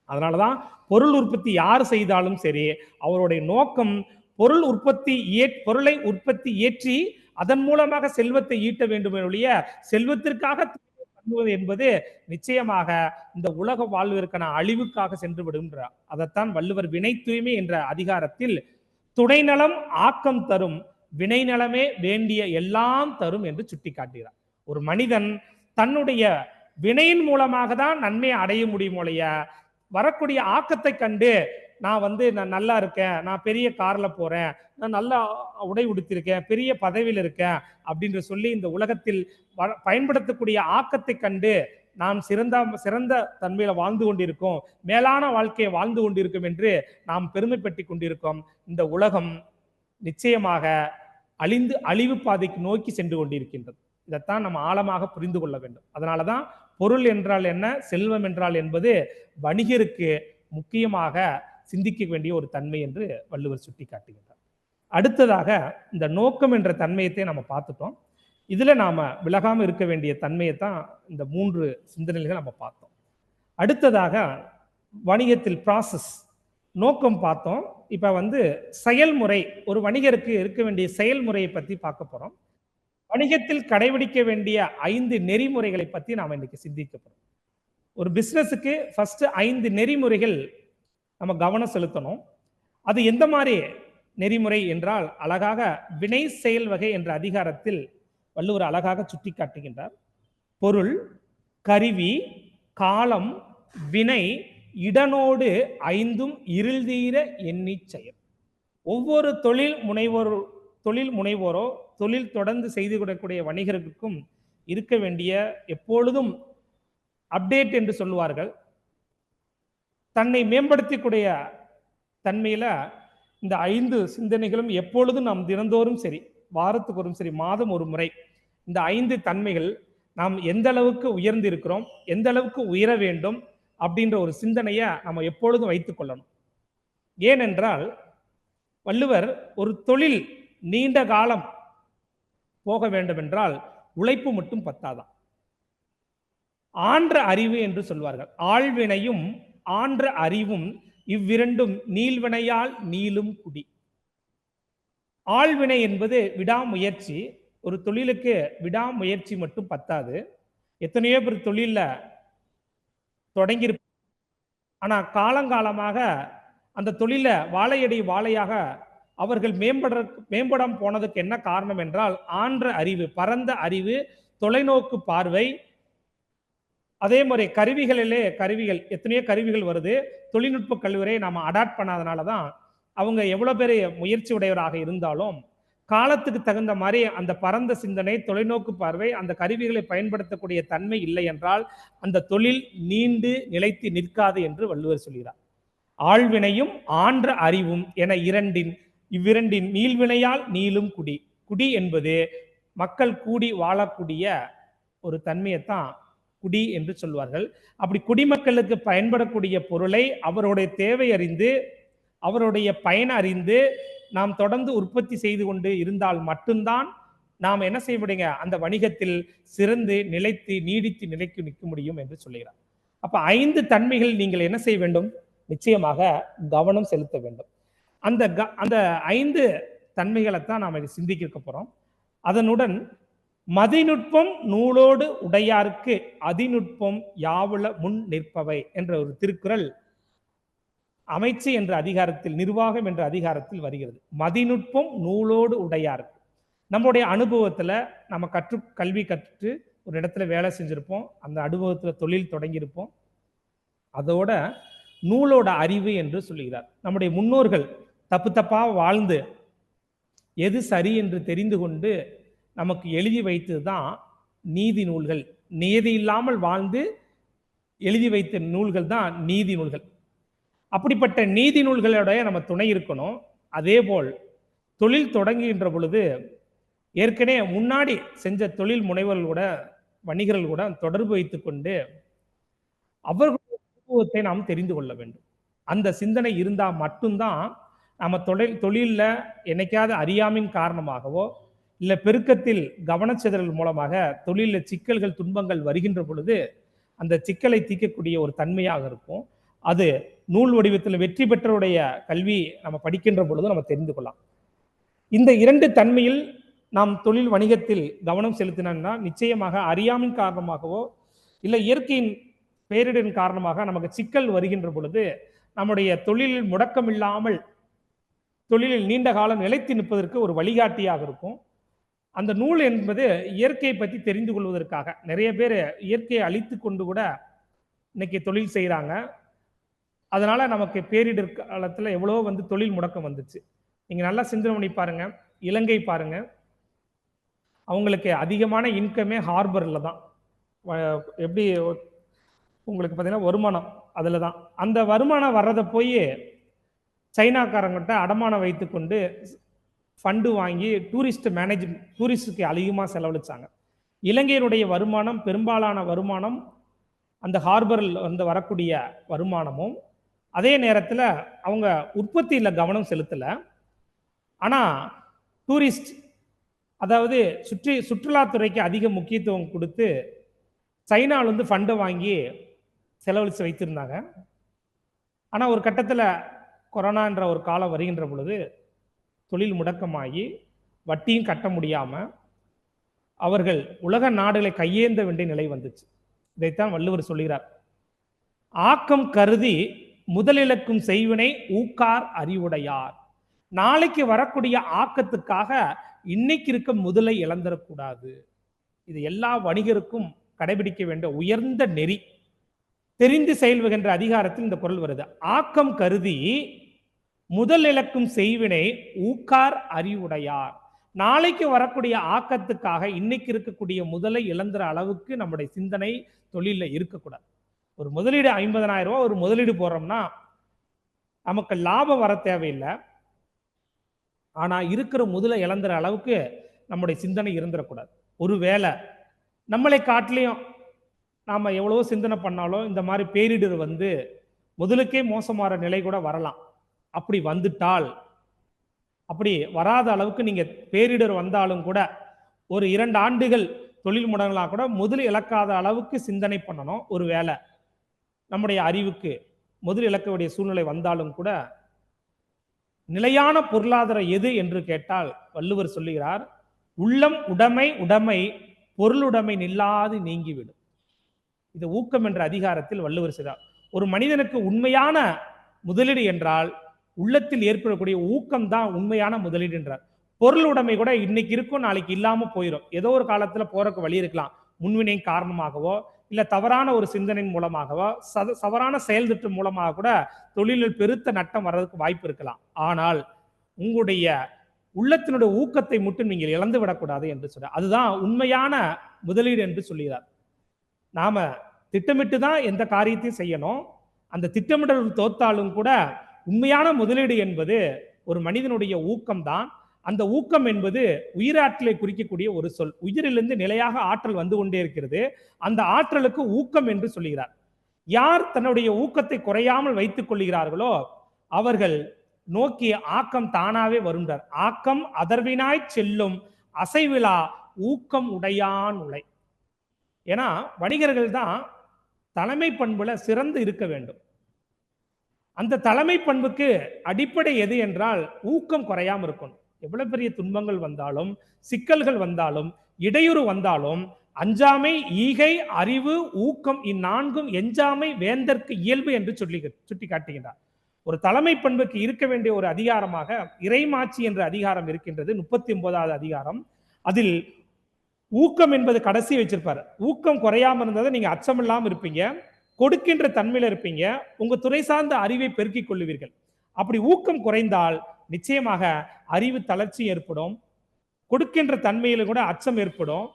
அதனாலதான் பொருள் உற்பத்தி யார் செய்தாலும் சரி, அவருடைய நோக்கம் பொருளை உற்பத்தி ஏற்றி அதன் மூலமாக செல்வத்தை ஈட்ட வேண்டும் ஒழிய செல்வத்திற்காக பண்ணுவது என்பது நிச்சயமாக இந்த உலக வாழ்விற்கான அழிவுக்காக சென்று விடுகின்றார். அதைத்தான் வள்ளுவர் வினை தூய்மை என்ற அதிகாரத்தில் துணைநலம் ஆக்கம் தரும், வினை நலமே வேண்டிய எல்லாம் தரும் என்று சுட்டிக்காட்டுகிறார். ஒரு மனிதன் தன்னுடைய வினையின் மூலமாக தான் நன்மையை அடைய முடியும் ஒழிய வரக்கூடிய ஆக்கத்தை கண்டு நான் நல்லா இருக்கேன், நான் பெரிய கார்ல போறேன், நான் நல்லா உடை உடுத்திருக்கேன், பெரிய பதவியில் இருக்கேன் அப்படின்னு சொல்லி இந்த உலகத்தில் பயன்படுத்தக்கூடிய ஆக்கத்தை கண்டு நாம் சிறந்த தன்மையில வாழ்ந்து கொண்டிருக்கோம், மேலான வாழ்க்கையை வாழ்ந்து கொண்டிருக்கும் என்று நாம் பெருமைப்பட்டு கொண்டிருக்கோம். இந்த உலகம் நிச்சயமாக அழிவு பாதைக்கு நோக்கி சென்று கொண்டிருக்கின்றது. இதைத்தான் நம்ம ஆழமாக புரிந்து கொள்ள வேண்டும். அதனாலதான் பொருள் என்றால் என்ன, செல்வம் என்றால் என்பது வணிகருக்கு முக்கியமாக சிந்திக்க வேண்டிய ஒரு தன்மை என்று வள்ளுவர் சுட்டி காட்டுகின்றார். அடுத்ததாக இந்த நோக்கம் என்ற தன்மையத்தை நம்ம பார்த்துட்டோம். இதுல நாம விலகாம இருக்க வேண்டிய தன்மையை தான் இந்த 3 சிந்தனைகள் நம்ம பார்த்தோம். அடுத்ததாக வணிகத்தில் ப்ராசஸ் நோக்கம் பார்த்தோம். இப்ப செயல்முறை, ஒரு வணிகருக்கு இருக்க வேண்டிய செயல்முறையை பத்தி பார்க்க போறோம். வணிகத்தில் கடைபிடிக்க வேண்டிய 5 நெறிமுறைகளை பத்தி நாம இன்னைக்கு சிந்திக்க போறோம். ஒரு பிசினஸுக்கு ஃபர்ஸ்ட் 5 நெறிமுறைகள் நம்ம கவனம் செலுத்தணும். அது எந்த மாதிரி நெறிமுறை என்றால் அழகாக வினை செயல் வகை என்ற அதிகாரத்தில் வள்ளுவர் அழகாக சுட்டி காட்டுகின்றார். பொருள், கருவி, காலம், வினை, இடனோடு 5ம் இருள் தீர எண்ணி செயல். ஒவ்வொரு தொழில் முனைவோரோ தொழில் தொடர்ந்து செய்து கொடுக்கக்கூடிய வணிகர்களுக்கும் இருக்க வேண்டிய எப்பொழுதும் அப்டேட் என்று சொல்லுவார்கள், தன்னை மேம்படுத்தக்கூடிய தன்மையில இந்த 5 சிந்தனைகளும் எப்பொழுதும் நாம் தினந்தோறும் சரி, வாரத்துக்கு ஒரு சரி, மாதம் ஒரு முறை இந்த 5 தன்மைகள் நாம் எந்த அளவுக்கு உயர்ந்து இருக்கிறோம், எந்த அளவுக்கு உயர வேண்டும் அப்படின்ற ஒரு சிந்தனையை நம்ம எப்பொழுதும் வைத்துக் கொள்ளணும். ஏனென்றால் வள்ளுவர் ஒரு தொழில் நீண்ட காலம் போக வேண்டும் என்றால் உழைப்பு மட்டும் பத்தாதான், ஆன்ற அறிவு என்று சொல்வார்கள். ஆழ்வினையும் ஆன்ற அறிவும் இவ்விரண்டும் நீள்வினையால் நீளும் குடி. ஆழ்வினை என்பது விடாமுயற்சி. ஒரு தொழிலுக்கு விடாமுயற்சி மட்டும் பத்தாது. எத்தனையோ பேர் தொழில தொடங்கி, ஆனா காலங்காலமாக அந்த தொழில வாழையடி வாழையாக அவர்கள் மேம்படம் போனதுக்கு என்ன காரணம் என்றால் ஆன்ற அறிவு, பரந்த அறிவு, தொலைநோக்கு பார்வை. அதே மாதிரி கருவிகள் எத்தனையோ கருவிகள் வருது, தொழில்நுட்ப கல்வியை நாம அடாப்ட் பண்ணாதனாலதான் அவங்க எவ்வளவு பேர் முயற்சி உடையவராக இருந்தாலும் காலத்துக்கு தகுந்த மாதிரி அந்த பரந்த சிந்தனை, தொலைநோக்கு பார்வை, அந்த கருவிகளை பயன்படுத்தக்கூடிய தன்மை இல்லை என்றால் அந்த தொழில் நீண்டு நிலைத்து நிற்காது என்று வள்ளுவர் சொல்கிறார். ஆழ்வினையும் ஆன்ற அறிவும் என இவ்விரண்டின் நீள்வினையால் நீளும் குடி. குடி என்பது மக்கள் கூடி வாழக்கூடிய ஒரு தன்மையைத்தான் குடி என்று சொல்வார்கள். அப்படி குடிமக்களுக்கு பயன்படக்கூடிய பொருளை அவருடைய தேவை அறிந்து, அவருடைய பயன் அறிந்து நாம் தொடர்ந்து உற்பத்தி செய்து கொண்டு இருந்தால் மட்டும்தான் நாம் என்ன செய்ய முடியுங்க, அந்த வணிகத்தில் சிறந்து நிலைத்து நீடித்து நிலைக்கு நிற்க முடியும் என்று சொல்கிறார். அப்ப 5 தன்மைகள் நீங்கள் என்ன செய்ய வேண்டும், நிச்சயமாக கவனம் செலுத்த வேண்டும். அந்த 5 தன்மைகளைத்தான் நாம் சிந்திக்க போறோம். அதனுடன் மதிநுட்பம் நூலோடு உடையார்க்கு அதிநுட்பம் யாவுல முன் நிற்பவை என்ற ஒரு திருக்குறள் அமைச்சு என்ற அதிகாரத்தில், நிர்வாகம் என்ற அதிகாரத்தில் வருகிறது. மதிநுட்பம் நூலோடு உடையார். நம்முடைய அனுபவத்துல நம்ம கல்வி கற்று ஒரு இடத்துல வேலை செஞ்சிருப்போம். அந்த அனுபவத்துல தொழில் தொடங்கியிருப்போம். அதோட நூலோட அறிவு என்று சொல்லுகிறார். நம்முடைய முன்னோர்கள் தப்பு தப்பா வாழ்ந்து எது சரி என்று தெரிந்து கொண்டு நமக்கு எழுதி வைத்தது தான் நீதி நூல்கள். நியதி இல்லாமல் வாழ்ந்து எழுதி வைத்த நூல்கள் தான் நீதி நூல்கள். அப்படிப்பட்ட நீதி நூல்களுடைய நம்ம துணை இருக்கணும். அதே போல் தொழில் தொடங்குகின்ற பொழுது ஏற்கனவே முன்னாடி செஞ்ச தொழில் முனைவர்கள் கூட, வணிகர்கள் கூட தொடர்பு வைத்துக் கொண்டு அவர்களுடைய அனுபவத்தை நாம் தெரிந்து கொள்ள வேண்டும். அந்த சிந்தனை இருந்தா மட்டும்தான் நம்ம தொழில்ல என்னைக்காவது அறியாமையின் காரணமாகவோ இல்ல பெருக்கத்தில் கவனச்சிதறல் மூலமாக தொழிலில் சிக்கல்கள் துன்பங்கள் வருகின்ற பொழுது அந்த சிக்கலை தீர்க்கக்கூடிய ஒரு தன்மையாக இருக்கும். அது நூல் வடிவத்தில் வெற்றி பெற்றவருடைய கல்வி நம்ம படிக்கின்ற பொழுது நம்ம தெரிந்து கொள்ளலாம். இந்த இரண்டு தன்மையில் நாம் தொழில் வணிகத்தில் கவனம் செலுத்தினோம்னா நிச்சயமாக அறியாமையின் காரணமாகவோ இல்லை இயற்கையின் பேரிடரின் காரணமாக நமக்கு சிக்கல் வருகின்ற பொழுது நம்முடைய தொழிலில் முடக்கம் இல்லாமல் தொழிலில் நீண்ட காலம் நிலைத்து நிற்பதற்கு ஒரு வழிகாட்டியாக இருக்கும். அந்த நூல் என்பது இயற்கையை பற்றி தெரிந்து கொள்வதற்காக நிறைய பேர் இயற்கையை அழித்து கொண்டு கூட இன்னைக்கு தொழில் செய்கிறாங்க. அதனால நமக்கு பேரிடர் காலத்தில் எவ்வளோ தொழில் முடக்கம் வந்துச்சு. நீங்கள் நல்லா சிந்தனை பண்ணி பாருங்க. இலங்கை பாருங்க, அவங்களுக்கு அதிகமான இன்கமே ஹார்பரில் தான். எப்படி உங்களுக்கு பார்த்தீங்கன்னா வருமானம் அதில் தான். அந்த வருமானம் வர்றதை போய் சைனாக்காரங்கிட்ட அடமானம் வைத்து கொண்டு ஃபண்டு வாங்கி டூரிஸ்டுக்கு அதிகமாக செலவழிச்சாங்க. இலங்கையினுடைய வருமானம், பெரும்பாலான வருமானம் அந்த ஹார்பரில் வரக்கூடிய வருமானமும், அதே நேரத்தில் அவங்க உற்பத்தியில் கவனம் செலுத்தலை. ஆனால் டூரிஸ்ட், அதாவது சுற்றுலாத்துறைக்கு அதிக முக்கியத்துவம் கொடுத்து சைனாவில் ஃபண்டை வாங்கி செலவழித்து வைத்திருந்தாங்க. ஆனால் ஒரு கட்டத்தில் கொரோனான்ற ஒரு காலம் வருகின்ற பொழுது தொழில் முடக்கமாகி வட்டியும் கட்ட முடியாமல் அவர்கள் உலக நாடுகளை கையேந்த வேண்டிய நிலை வந்துச்சு. இதைத்தான் வள்ளுவர் சொல்கிறார். ஆக்கம் கருதி முதலிழக்கும் செய்வினை ஊக்கார் அறிவுடையார். நாளைக்கு வரக்கூடிய ஆக்கத்துக்காக இன்னைக்கு இருக்க முதலை இழந்துடக்கூடாது. இது எல்லா வணிகருக்கும் கடைபிடிக்க வேண்டிய உயர்ந்த நெறி. தெரிந்து செயல்படுகின்ற அதிகாரத்தில் இந்த குறள் வருது. ஆக்கம் கருதி முதல் இழக்கும் செய்வினை ஊக்கார் அறிவுடையார். நாளைக்கு வரக்கூடிய ஆக்கத்துக்காக இன்னைக்கு இருக்கக்கூடிய முதலை இழந்துற அளவுக்கு நம்முடைய சிந்தனை தொழிலில் இருக்கக்கூடாது. ஒரு முதலீடு 50,000 ரூபாய் ஒரு முதலீடு போடுறோம்னா நமக்கு லாபம் வர தேவையில்லை. ஆனா இருக்கிற முதலை இழந்துற அளவுக்கு நம்முடைய சிந்தனை இருந்துடக்கூடாது. ஒருவேளை நம்மளை காட்டிலையும் நாம எவ்வளவோ சிந்தனை பண்ணாலும் இந்த மாதிரி பேரிடர் முதலுக்கே மோசமான நிலை கூட வரலாம். அப்படி வந்துட்டால், அப்படி வராத அளவுக்கு நீங்க பேரிடர் வந்தாலும் கூட ஒரு 2 ஆண்டுகள் தொழில் முடங்கலாம் கூட முதல் இழக்காத அளவுக்கு சிந்தனை பண்ணணும். ஒரு வேளை நம்முடைய அறிவுக்கு முதல் இழக்க வேண்டிய சூழ்நிலை வந்தாலும் கூட நிலையான பொருளாதாரம் எது என்று கேட்டால் வள்ளுவர் சொல்லுகிறார், உள்ளம் உடைமை பொருளுடைமை நில்லாது நீங்கிவிடும். இது ஊக்கம் என்ற அதிகாரத்தில் வள்ளுவர் சொல்றார். ஒரு மனிதனுக்கு உண்மையான முதலீடு என்றால் உள்ளத்தில் ஏற்படக்கூடிய ஊக்கம் தான் உண்மையான முதலீடு என்றார். பொருள் உடைமை கூட இன்னைக்கு இருக்கும், நாளைக்கு இல்லாம போயிடும். ஏதோ ஒரு காலத்துல போறதுக்கு வழி இருக்கலாம். முன்வினை காரணமாகவோ இல்ல தவறான ஒரு சிந்தனையின் மூலமாகவோ தவறான செயல் திட்டம் மூலமாக கூட தொழிலில் பெருத்த நட்டம் வர்றதுக்கு வாய்ப்பு இருக்கலாம். ஆனால் உங்களுடைய உள்ளத்தினுடைய ஊக்கத்தை மட்டும் நீங்கள் இழந்து விடக்கூடாது என்று சொல்ற. அதுதான் உண்மையான முதலீடு என்று சொல்கிறார். நாம திட்டமிட்டு தான் எந்த காரியத்தையும் செய்யணும். அந்த திட்டமிடல் தோத்தாலும் கூட உண்மையான முதலீடு என்பது ஒரு மனிதனுடைய ஊக்கம் தான். அந்த ஊக்கம் என்பது உயிராற்றலை குறிக்கக்கூடிய ஒரு சொல். உயிரிலிருந்து நிலையாக ஆற்றல் வந்து கொண்டே இருக்கிறது. அந்த ஆற்றலுக்கு ஊக்கம் என்று சொல்கிறார். யார் தன்னுடைய ஊக்கத்தை குறையாமல் வைத்துக் கொள்கிறார்களோ அவர்கள் நோக்கி ஆக்கம் தானாவே வருண்டார். ஆக்கம் அதர்வினாய் செல்லும் அசைவிலா ஊக்கம் உடையான் உலை. ஏன்னா வணிகர்கள் தான் தலைமை பண்புல சிறந்து இருக்க வேண்டும். அந்த தலைமை பண்புக்கு அடிப்படை எது என்றால் ஊக்கம் குறையாம இருக்கணும். எவ்வளவு பெரிய துன்பங்கள் வந்தாலும் சிக்கல்கள் வந்தாலும் இடையூறு வந்தாலும் அஞ்சாமை, ஈகை, அறிவு, ஊக்கம் இந்நான்கும் எஞ்சாமை வேந்தற்கு இயல்பு என்று சுட்டி காட்டுகின்றார். ஒரு தலைமை பண்புக்கு இருக்க வேண்டிய ஒரு அதிகாரமாக இறைமாட்சி என்ற அதிகாரம் இருக்கின்றது. 39வது அதிகாரம். அதில் ஊக்கம் என்பது கடைசி வச்சிருப்பாரு. ஊக்கம் குறையாம இருந்ததை நீங்க அச்சம் இல்லாம இருப்பீங்க, கொடுக்கின்ற தன்மையில இருப்பீங்க, உங்க துறை சார்ந்த அறிவை பெருக்கிக் கொள்ளுவீர்கள். அப்படி ஊக்கம் குறைந்தால் நிச்சயமாக அறிவு தளர்ச்சி ஏற்படும், கொடுக்கின்ற தன்மையில கூட அச்சம் ஏற்படும்.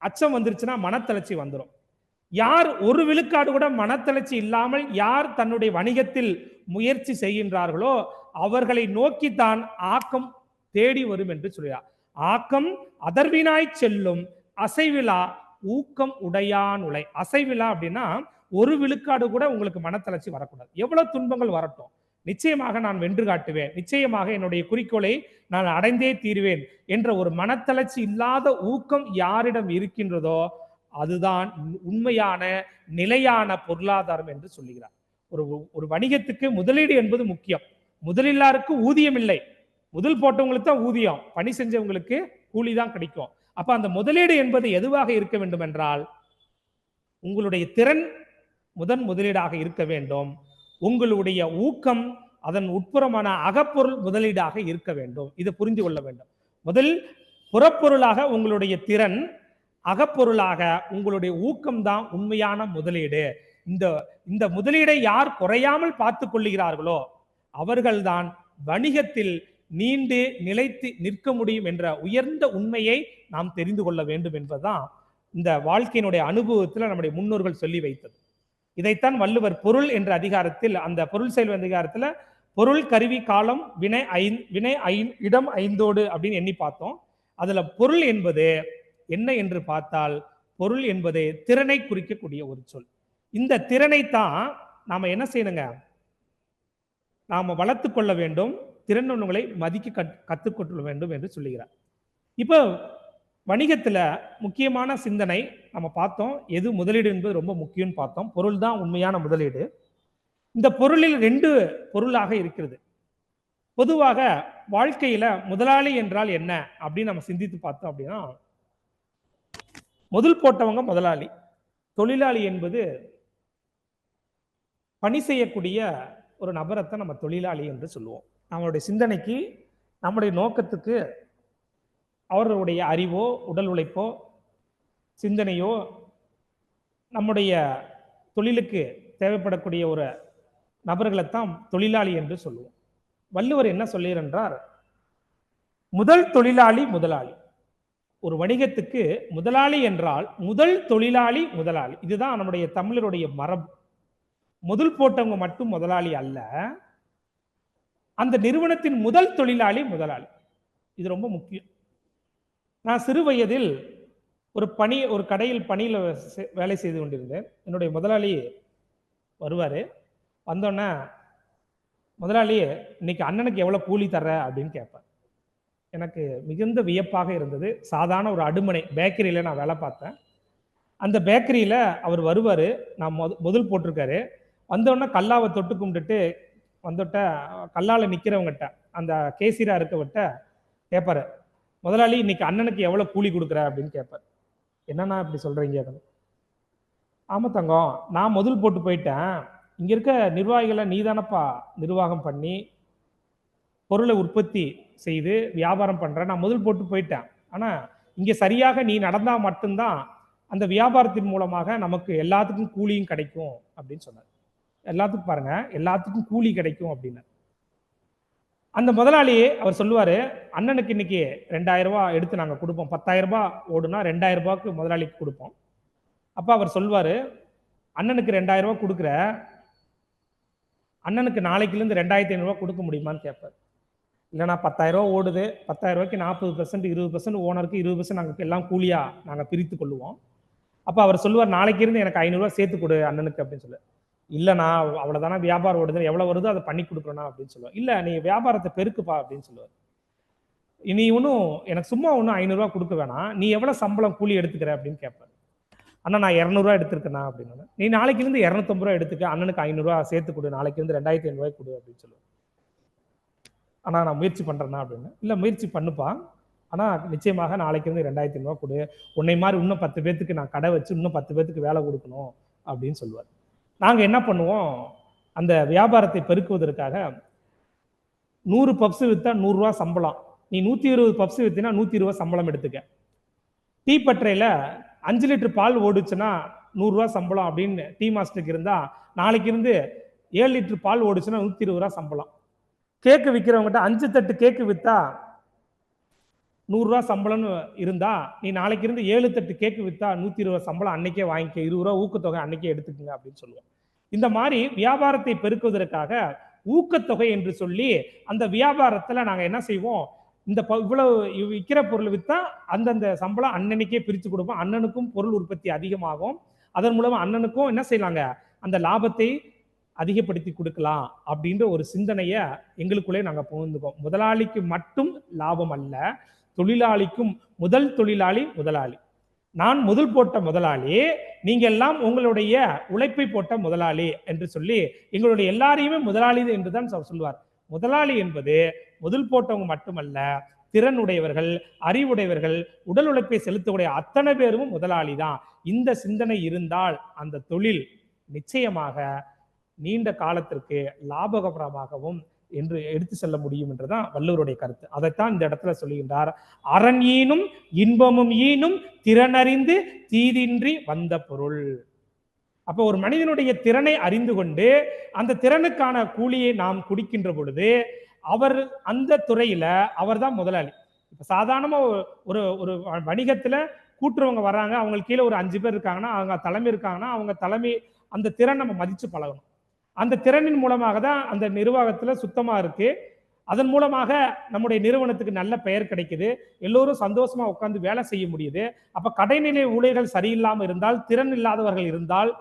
அச்சம் வந்துருச்சுன்னா மனத்தளர்ச்சி வந்துடும். யார் ஒரு விழுக்காடு கூட மனத்தளர்ச்சி இல்லாமல் யார் தன்னுடைய வணிகத்தில் முயற்சி செய்கின்றார்களோ அவர்களை நோக்கித்தான் ஆக்கம் தேடி வரும் என்று சொல்கிறார். ஆக்கம் அதர்வினாய் செல்லும் அசைவிலா ஊக்கம் உடையான் உலை. அசைவிலா அப்படின்னா ஒரு விழுக்காடு கூட உங்களுக்கு மனத்தளர்ச்சி வரக்கூடாது. எவ்வளவு துன்பங்கள் வரட்டும், நிச்சயமாக நான் வென்று காட்டுவேன், நிச்சயமாக என்னுடைய குறிக்கோளை நான் அடைந்தே தீருவேன் என்ற ஒரு மனத்தளர்ச்சி இல்லாத ஊக்கம் யாரிடம் இருக்கின்றதோ அதுதான் உண்மையான நிலையான பொருளாதாரம் என்று சொல்லுகிறார். ஒரு வணிகத்துக்கு முதலீடு என்பது முக்கியம். முதலில்லாருக்கு ஊதியம் இல்லை, முதல் போட்டவங்களுக்கு தான் ஊதியம், பணி செஞ்சவங்களுக்கு கூலி தான் கிடைக்கும். அப்ப அந்த முதலீடு என்பது எதுவாக இருக்க வேண்டும் என்றால் உங்களுடைய திறன் முதலீடாக இருக்க வேண்டும். உங்களுடைய ஊக்கம் அதன் உட்புறமான அகப்பொருள் முதலீடாக இருக்க வேண்டும். இதை புரிந்து கொள்ள வேண்டும். முதல் புறப்பொருளாக உங்களுடைய திறன், அகப்பொருளாக உங்களுடைய ஊக்கம் தான் உண்மையான முதலீடு. இந்த முதலீடை யார் குறையாமல் பார்த்து கொள்ளுகிறார்களோ அவர்கள்தான் வணிகத்தில் நீண்டு நிலைத்து நிற்க முடியும் என்ற உயர்ந்த உண்மையை நாம் தெரிந்து கொள்ள வேண்டும் என்பதுதான் இந்த வாழ்க்கையினுடைய அனுபவத்தில் நம்முடைய முன்னோர்கள் சொல்லி வைத்தது. இதைத்தான் வள்ளுவர் பொருள் என்ற அதிகாரத்தில், அந்த பொருள் செயல் அதிகாரத்தில் பொருள், கருவி, காலம், வினை இடம் ஐந்தோடு அப்படின்னு எண்ணி பார்த்தோம். அதுல பொருள் என்பது என்ன என்று பார்த்தால் பொருள் என்பது திறனை குறிக்கக்கூடிய ஒரு சொல். இந்த திறனை தான் நாம என்ன செய்யணுங்க, நாம வளர்த்து கொள்ள வேண்டும், திறனுங்களை மதிக்க கற்றுக்கொள்ள வேண்டும் என்று சொல்லுகிறார். இப்போ வணிகத்துல முக்கியமான சிந்தனை நம்ம பார்த்தோம். எது முதலீடு என்பது ரொம்ப முக்கியம்னு பார்த்தோம். பொருள் தான் உண்மையான முதலீடு. இந்த பொருளில் 2 பொருளாக இருக்கிறது. பொதுவாக வாழ்க்கையில முதலாளி என்றால் என்ன அப்படின்னு நம்ம சிந்தித்து பார்த்தோம் அப்படின்னா, முதல் போட்டவங்க முதலாளி, தொழிலாளி என்பது பணி செய்யக்கூடிய ஒரு நபரைத்தான் நம்ம தொழிலாளி என்று சொல்லுவோம். நம்மளுடைய சிந்தனைக்கு, நம்முடைய நோக்கத்துக்கு அவர்களுடைய அறிவோ, உடல் உழைப்போ, சிந்தனையோ, நம்முடைய தொழிலுக்கு தேவைப்படக்கூடிய ஒரு நபர்களைத்தான் தொழிலாளி என்று சொல்லுவோம். வள்ளுவர் என்ன சொல்லுகிறார் என்றால், முதல் தொழிலாளி முதலாளி. ஒரு வணிகத்துக்கு முதலாளி என்றால் முதல் தொழிலாளி முதலாளி. இதுதான் நம்முடைய தமிழருடைய மரபு. முதல் போட்டவங்க மட்டும் முதலாளி அல்ல, அந்த நிறுவனத்தின் முதல் தொழிலாளி முதலாளி. இது ரொம்ப முக்கியம். நான் சிறு வயதில் ஒரு கடையில் பணியில் வேலை செய்து கொண்டிருந்தேன். என்னுடைய முதலாளி வருவார். வந்தோடனே முதலாளி, இன்னைக்கு அண்ணனுக்கு எவ்வளோ கூலி தர்ற அப்படின்னு கேட்பார். எனக்கு மிகுந்த வியப்பாக இருந்தது. சாதாரண ஒரு அடுமனை பேக்கரியில் நான் வேலை பார்த்தேன். அந்த பேக்கரியில் அவர் வருவார். நான் முதல் போட்டிருக்காரு. வந்தோடனே கல்லாவை தொட்டு கும்பிட்டுட்டு வந்துட்ட கல்லால் நிற்கிறவங்ககிட்ட, அந்த கேசிரா இருக்கவட்ட கேட்பாரு, முதலாளி இன்னைக்கு அண்ணனுக்கு எவ்வளோ கூலி கொடுக்குற அப்படின்னு கேட்பார். என்னன்னா இப்படி சொல்கிறீங்க? ஆமா தங்கம், நான் முதல் போட்டு போயிட்டேன். இங்கே இருக்க நிர்வாகிகளை நீதானப்பா நிர்வாகம் பண்ணி பொருளை உற்பத்தி செய்து வியாபாரம் பண்ணுற. நான் முதல் போட்டு போயிட்டேன். ஆனால் இங்கே சரியாக நீ நடந்தால் மட்டும்தான் அந்த வியாபாரத்தின் மூலமாக நமக்கு எல்லாத்துக்கும் கூலியும் கிடைக்கும் அப்படின்னு சொன்னார். எல்லாத்துக்கும் பாருங்க, எல்லாத்துக்கும் கூலி கிடைக்கும் அப்படின்னு. அந்த முதலாளி அவர் சொல்லுவார், அண்ணனுக்கு இன்னைக்கு 2000 ரூபாய் எடுத்து நாங்கள் கொடுப்போம். 10,000 ரூபாய் ஓடுனா 2000 ரூபாய்க்கு முதலாளிக்கு கொடுப்போம். அப்போ அவர் சொல்வார், அண்ணனுக்கு 2000 ரூபாய் கொடுக்குற, அண்ணனுக்கு நாளைக்குலேருந்து 2500 ரூபாய் கொடுக்க முடியுமான்னு கேட்பார். இல்லைனா 10,000 ரூபா ஓடுது, 10,000 ரூபாய்க்கு 40%, 20% ஓனருக்கு, 20% நாங்கள் எல்லாம் கூலியாக நாங்கள் பிரித்து கொள்ளுவோம். அப்போ அவர் சொல்லுவார், நாளைக்கு இருந்து எனக்கு 500 ரூபாய் சேர்த்து கொடு அண்ணனுக்கு அப்படின்னு சொல்லு. இல்லைண்ணா அவ்வளோதானா வியாபாரம் ஓடுது, எவ்வளோ வருதோ அதை பண்ணி கொடுக்குறோண்ணா அப்படின்னு சொல்லுவார். இல்லை நீ வியாபாரத்தை பெருக்குப்பா அப்படின்னு சொல்லுவார். நீ ஒன்றும் எனக்கு சும்மா ஒன்றும் 500 ரூபா கொடுக்க வேணாம், நீ எவ்வளோ சம்பளம் கூலி எடுத்துக்கிற அப்படின்னு கேட்பார். அண்ணா நான் 200 ரூபா எடுத்துருக்கேண்ணா அப்படின்னு. நீ நாளைக்கு இருந்து 250 ரூபா எடுத்துக்க, அண்ணனுக்கு 500 ரூபா சேர்த்து கொடு, நாளைக்கு இருந்து 2500 ரூபாய் கொடு அப்படின்னு சொல்லுவார். ஆனால் நான் முயற்சி பண்ணுறேன்னா அப்படின்னு. இல்லை முயற்சி பண்ணுப்பா, ஆனா நிச்சயமாக நாளைக்கு இருந்து 2500 கொடு, உன்னை மாதிரி இன்னும் 10 பேத்துக்கு நான் கடை வச்சு இன்னும் 10 பேத்துக்கு வேலை கொடுக்கணும் அப்படின்னு சொல்லுவார். நாங்க என்ன பண்ணுவோம், அந்த வியாபாரத்தை பெருக்குவதற்காக 100 பப்ஸ் வித்தா 100 ரூபாய் சம்பளம், நீ 120 பப்ஸ் வித்தினா 120 சம்பளம் எடுத்துக்க. டீ பட்டறையில 5 லிட்டர் பால் ஓடுச்சுன்னா 100 ரூபாய் சம்பளம் அப்படின்னு டீ மாஸ்டருக்கு இருந்தா, நாளைக்கு இருந்து 7 லிட்டர் பால் ஓடுச்சுன்னா 120 ரூபாய் சம்பளம். கேக்கு விற்கிறவங்ககிட்ட 5 தட்டு கேக்கு வித்தா 100 ரூபாய் சம்பளம்னு இருந்தா, நீ நாளைக்கு இருந்து 7 தட்டு கேக்கு வித்தா 120 சம்பளம் அன்னைக்கே வாங்கிக்க, 20 ரூபாய் ஊக்கத்தொகை அன்னைக்கே எடுத்துக்கங்க அப்படின்னு சொல்லுவோம். இந்த மாதிரி வியாபாரத்தை பெருக்குவதற்காக ஊக்கத்தொகை என்று சொல்லி அந்த வியாபாரத்துல நாங்க என்ன செய்வோம், இந்த இவ்வளவு விற்கிற பொருள் வித்தா அந்தந்த சம்பளம் அண்ணனுக்கே பிரித்து கொடுப்போம். அண்ணனுக்கும் பொருள் உற்பத்தி அதிகமாகும். அதன் மூலமா அண்ணனுக்கும் என்ன செய்யலாங்க, அந்த லாபத்தை அதிகப்படுத்தி கொடுக்கலாம் அப்படின்ற ஒரு சிந்தனைய எங்களுக்குள்ளே நாங்க புகுந்துக்கோம். முதலாளிக்கு மட்டும் லாபம் அல்ல, தொழிலாளிக்கும். முதல் தொழிலாளி முதலாளி. நான் முதல் போட்ட முதலாளி, நீங்க எல்லாம் உங்களுடைய உழைப்பை போட்ட முதலாளி என்று சொல்லி எங்களுடைய எல்லாரையுமே முதலாளி என்றுதான் சொல்லுவார். முதலாளி என்பது முதல் போட்டவங்க மட்டுமல்ல, திறனுடையவர்கள், அறிவுடையவர்கள், உடல் உழைப்பை செலுத்தக்கூடிய அத்தனை பேரும் முதலாளி தான். இந்த சிந்தனை இருந்தால் அந்த தொழில் நிச்சயமாக நீண்ட காலத்திற்கு லாபகரமாகவும் என்று எடுத்து செல்ல முடியும் என்றுதான் வள்ளுவருடைய கருத்து. அதைத்தான் இந்த இடத்துல சொல்லுகின்றார். அரண் ஈனும் இன்பமும் ஈனும் திறனறிந்து தீதின்றி வந்த பொருள். அப்ப ஒரு மனிதனுடைய திறனை அறிந்து கொண்டு அந்த திறனுக்கான கூலியை நாம் குடிக்கின்ற பொழுது அவர் அந்த துறையில அவர் தான் முதலாளி. இப்ப சாதாரணமா ஒரு ஒரு வணிகத்துல கூட்டுறவங்க வர்றாங்க, அவங்களுக்கு கீழே ஒரு 5 பேர் இருக்காங்கன்னா, அவங்க தலைமை இருக்காங்கன்னா, அவங்க தலைமை அந்த திறன் நம்ம மதிச்சு பழகணும். அந்த திறனின் மூலமாக தான் அந்த நிர்வாகத்துல சுத்தமா இருக்கு. அதன் மூலமாக நம்முடைய நிறுவனத்துக்கு நல்ல பெயர் கிடைக்குது. எல்லோரும் சந்தோஷமா உட்கார்ந்து வேலை செய்ய முடியுது. அப்ப கடைநிலை ஊழியர்கள் சரியில்லாம இருந்தால், திறன் இல்லாதவர்கள் இருந்தால்,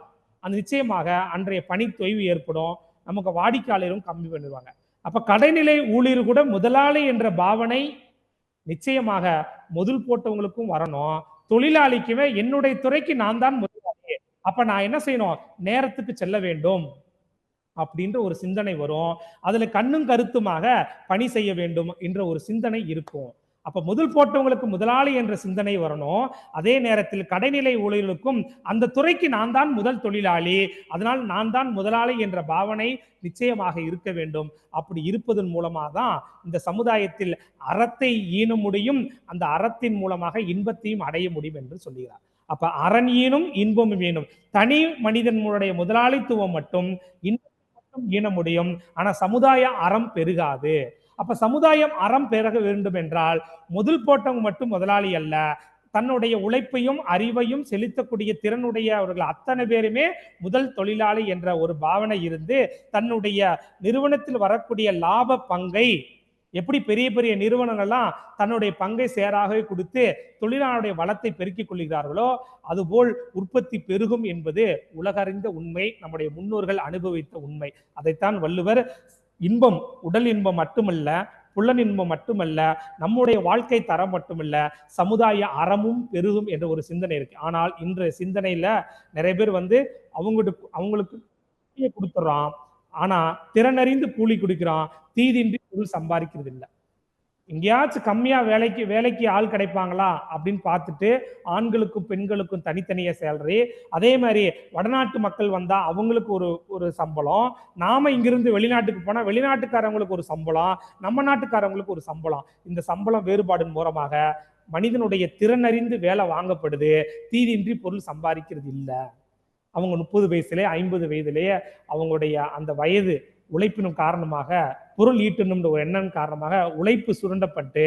அது நிச்சயமாக அன்றைய பணி தொய்வு ஏற்படும். நமக்கு வாடிக்கையாளரும் கம்மி பண்ணிடுவாங்க. அப்ப கடைநிலை ஊழியர் கூட முதலாளி என்ற பாவனை நிச்சயமாக முதல் போட்டவங்களுக்கும் வரணும். தொழிலாளிக்குமே என்னுடைய துறைக்கு நான் தான் முதலாளி, அப்ப நான் என்ன செய்யணும், நேரத்துக்கு செல்ல வேண்டும் அப்படின்ற ஒரு சிந்தனை வரும். அதுல கண்ணும் கருத்துமாக பணி செய்ய வேண்டும் என்ற ஒரு சிந்தனை இருக்கும். அப்ப முதல் போட்டவங்களுக்கு முதலாளி என்ற சிந்தனை வரணும். அதே நேரத்தில் கடைநிலை ஊழியர்களுக்கும் அந்த துறைக்கு நான் தான் முதல் தொழிலாளி, அதனால் நான் தான் முதலாளி என்ற பாவனை நிச்சயமாக இருக்க வேண்டும். அப்படி இருப்பதன் மூலமாக தான் இந்த சமுதாயத்தில் அறத்தை ஈன முடியும், அந்த அறத்தின் மூலமாக இன்பத்தையும் அடைய முடியும் என்று சொல்லுகிறார். அப்ப அரண் ஈனும் இன்பமும் ஈனும். தனி மனிதனுடைய முதலாளித்துவம் மட்டும் ஈன முடியும், ஆனா சமுதாய அறம் பெருகாது. அப்ப சமுதாயம் அறம் பெருக வேண்டும் என்றால் முதல் போட்டவங்க மட்டும் முதலாளி அல்ல, தன்னுடைய உழைப்பையும் அறிவையும் செலுத்தக்கூடிய திறனுடைய அவர்கள் அத்தனை பேருமே முதல் தொழிலாளி என்ற ஒரு பாவனை இருந்து தன்னுடைய நிறுவனத்தில் வரக்கூடிய லாப பங்கை, எப்படி பெரிய பெரிய நிறுவனங்கள்லாம் தன்னுடைய பங்கை சேராகவே கொடுத்து தொழிலாளருடைய வளத்தை பெருக்கிக் கொள்கிறார்களோ அதுபோல் உற்பத்தி பெருகும் என்பது உலகறிந்த உண்மை, நம்முடைய முன்னோர்கள் அனுபவித்த உண்மை. அதைத்தான் வள்ளுவர் இன்பம், உடல் இன்பம் மட்டுமல்ல, புலன் இன்பம் மட்டுமல்ல, நம்முடைய வாழ்க்கை தரம் மட்டுமல்ல, சமுதாய அறமும் பெருகும் என்ற ஒரு சிந்தனை இருக்கு. ஆனால் இன்றைய சிந்தனையில நிறைய பேர் அவங்களுக்கு கொடுத்துறான், ஆனா திறனறிந்து கூலி கொடுக்கிறான், தீதின்றி பொருள் சம்பாதிக்கிறது இல்லை. எங்கேயாச்சும் கம்மியா வேலைக்கு ஆள் கிடைப்பாங்களா அப்படின்னு பார்த்துட்டு ஆண்களுக்கும் பெண்களுக்கும் தனித்தனிய சேலரி, அதே மாதிரி வடநாட்டு மக்கள் வந்தா அவங்களுக்கு ஒரு சம்பளம், நாம இங்கிருந்து வெளிநாட்டுக்கு போனா வெளிநாட்டுக்காரங்களுக்கு ஒரு சம்பளம், நம்ம நாட்டுக்காரங்களுக்கு ஒரு சம்பளம். இந்த சம்பளம் வேறுபாடின் மூலமாக மனிதனுடைய திறனறிந்து வேலை வாங்கப்படுது, தீதின்றி பொருள் சம்பாதிக்கிறது இல்லை. அவங்க 30 வயசுலேயே 50 வயதிலேயே அவங்களுடைய அந்த வயது உழைப்பினும் காரணமாக, பொருள் ஈட்டணும் ஒரு எண்ணம் காரணமாக உழைப்பு சுரண்டப்பட்டு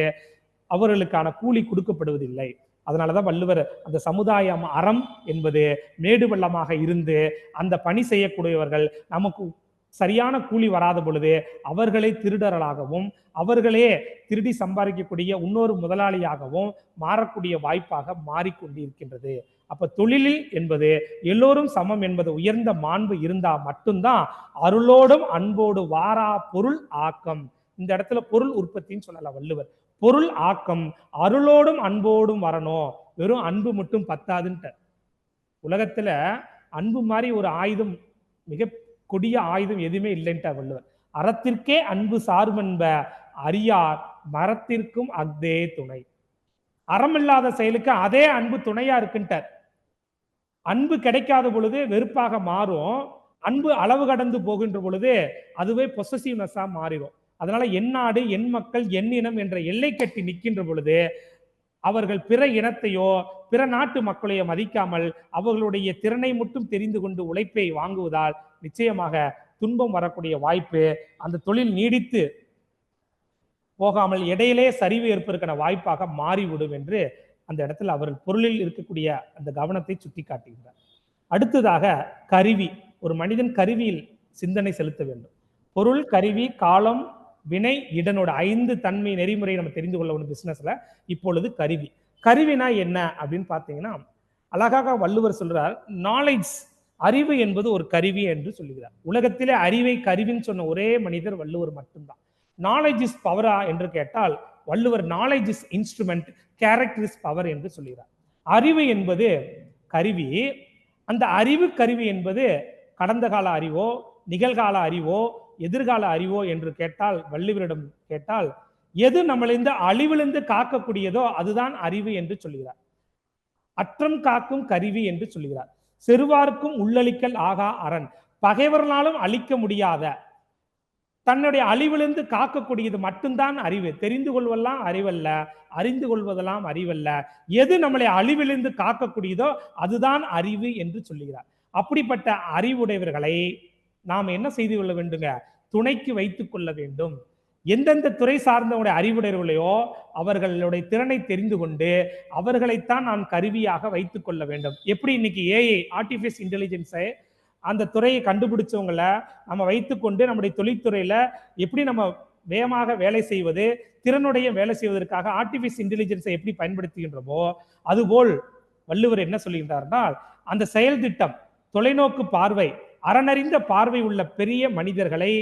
அவர்களுக்கான கூலி கொடுக்கப்படுவதில்லை. அதனாலதான் வள்ளுவர் அந்த சமுதாயம் அறம் என்பது மேடு பள்ளமாக இருந்து அந்த பணி செய்யக்கூடியவர்கள் நமக்கு சரியான கூலி வராத பொழுது அவர்களை திருடர்களாகவும் அவர்களே திருடி சம்பாதிக்கக்கூடிய இன்னொரு முதலாளியாகவும் மாறக்கூடிய வாய்ப்பாக மாறிக்கொண்டிருக்கின்றது. அப்ப தொழிலில் என்பது எல்லோரும் சமம் என்பது உயர்ந்த மாண்பு இருந்தா மட்டும்தான் அருளோடும் அன்போடு வாரா பொருள் ஆக்கம். இந்த இடத்துல பொருள் உற்பத்தின்னு சொல்லல வள்ளுவர், பொருள் ஆக்கம் அருளோடும் அன்போடும் வரணும். வெறும் அன்பு மட்டும் பத்தாதுன்ட்டு. உலகத்துல அன்பு மாதிரி ஒரு ஆயுதம், மிக கொடிய ஆயுதம் எதுவுமே இல்லைன்ட்டா வள்ளுவர். அறத்திற்கே அன்பு சார்பென்ப அறியார் மரத்திற்கும் அஃதே துணை. அறமில்லாத செயலுக்கு அதே அன்பு துணையா இருக்குன்ட்டார். அன்பு கிடைக்காத பொழுது வெறுப்பாக மாறும். அன்பு அளவு கடந்து போகின்ற பொழுது அதுவே பொசசிவ்னஸா மாறிடும். அதனால என் நாடு, என் மக்கள், என் இனம் என்ற எல்லை கட்டி நிற்கின்ற பொழுது அவர்கள் பிற இனத்தையோ பிற நாட்டு மக்களையோ மதிக்காமல் அவர்களுடைய திறனை மட்டும் தெரிந்து கொண்டு உழைப்பை வாங்குவதால் நிச்சயமாக துன்பம் வரக்கூடிய வாய்ப்பு, அந்த தொழில் நீடித்து போகாமல் இடையிலே சரிவு ஏற்பதற்கான வாய்ப்பாக மாறிவிடும் என்று அந்த இடத்துல அவர் பொருளில் இருக்கக்கூடிய அந்த கவனத்தை சுட்டி காட்டுகிறார். அடுத்ததாக கருவி. ஒரு மனிதன் கருவியில் சிந்தனை செலுத்த வேண்டும். பொருள், கருவி, காலம், வினை, இடனோட 5 தன்மை நெறிமுறை நம்ம தெரிந்து கொள்ள ஒரு பிசினஸ்ல. இப்பொழுது கருவி. கருவினா என்ன அப்படின்னு பார்த்தீங்கன்னா, அழகாக வள்ளுவர் சொல்றார், நாலேஜ், அறிவு என்பது ஒரு கருவி என்று சொல்லுகிறார். உலகத்திலே அறிவை கருவின்னு சொன்ன ஒரே மனிதர் வள்ளுவர் மட்டும்தான். நாலேஜ் இஸ் பவரா என்று கேட்டால் Valluvar knowledge is instrument, character is power என்று சொல்கிறார். அறிவு என்பது கருவி. அந்த அறிவு கருவி என்பது கடந்த கால அறிவோ, நிகழ்கால அறிவோ, எதிர்கால அறிவோ என்று கேட்டால், வள்ளுவரிடம் கேட்டால், எது நம்மளிருந்து அழிவிலிருந்து காக்கக்கூடியதோ அதுதான் அறிவு என்று சொல்கிறார். அற்றம் காக்கும் கருவி என்று சொல்கிறார். செருவார்க்கும் உள்ளளிக்கல் ஆகா அரண். பகைவர்களாலும் அழிக்க முடியாத, தன்னுடைய அழிவிலிருந்து காக்கக்கூடியது மட்டும்தான் அறிவு. தெரிந்து கொள்வதெல்லாம் அறிவல்ல, அறிந்து கொள்வதெல்லாம் அறிவல்ல. எது நம்மளை அழிவிலிருந்து காக்கக்கூடியதோ அதுதான் அறிவு என்று சொல்லுகிறார். அப்படிப்பட்ட அறிவுடையவர்களை நாம் என்ன செய்து கொள்ள வேண்டுங்க? துணைக்கு வைத்துக் கொள்ள வேண்டும். எந்தெந்த துறை சார்ந்தவருடைய அறிவுடையவர்களையோ அவர்களுடைய திறனை தெரிந்து கொண்டு அவர்களைத்தான் நான் கருவியாக வைத்துக் கொள்ள வேண்டும். எப்படி இன்னைக்கு ஏஐ, ஆர்டிபிஷியல் இன்டெலிஜென்ஸை, அந்த துறையை கண்டுபிடிச்சவங்களை நம்ம வைத்துக்கொண்டு நம்முடைய தொழில்துறையில எப்படி நம்ம வேகமாக வேலை செய்வது, திறனுடைய வேலை செய்வதற்காக ஆர்டிபிஷியல் இன்டெலிஜென்ஸை எப்படி பயன்படுத்துகின்றோமோ அதுபோல் வள்ளுவர் என்ன சொல்லுகின்றார்னால், அந்த செயல் திட்டம், தொலைநோக்கு பார்வை, அறனறிந்த பார்வை உள்ள பெரிய மனிதர்களை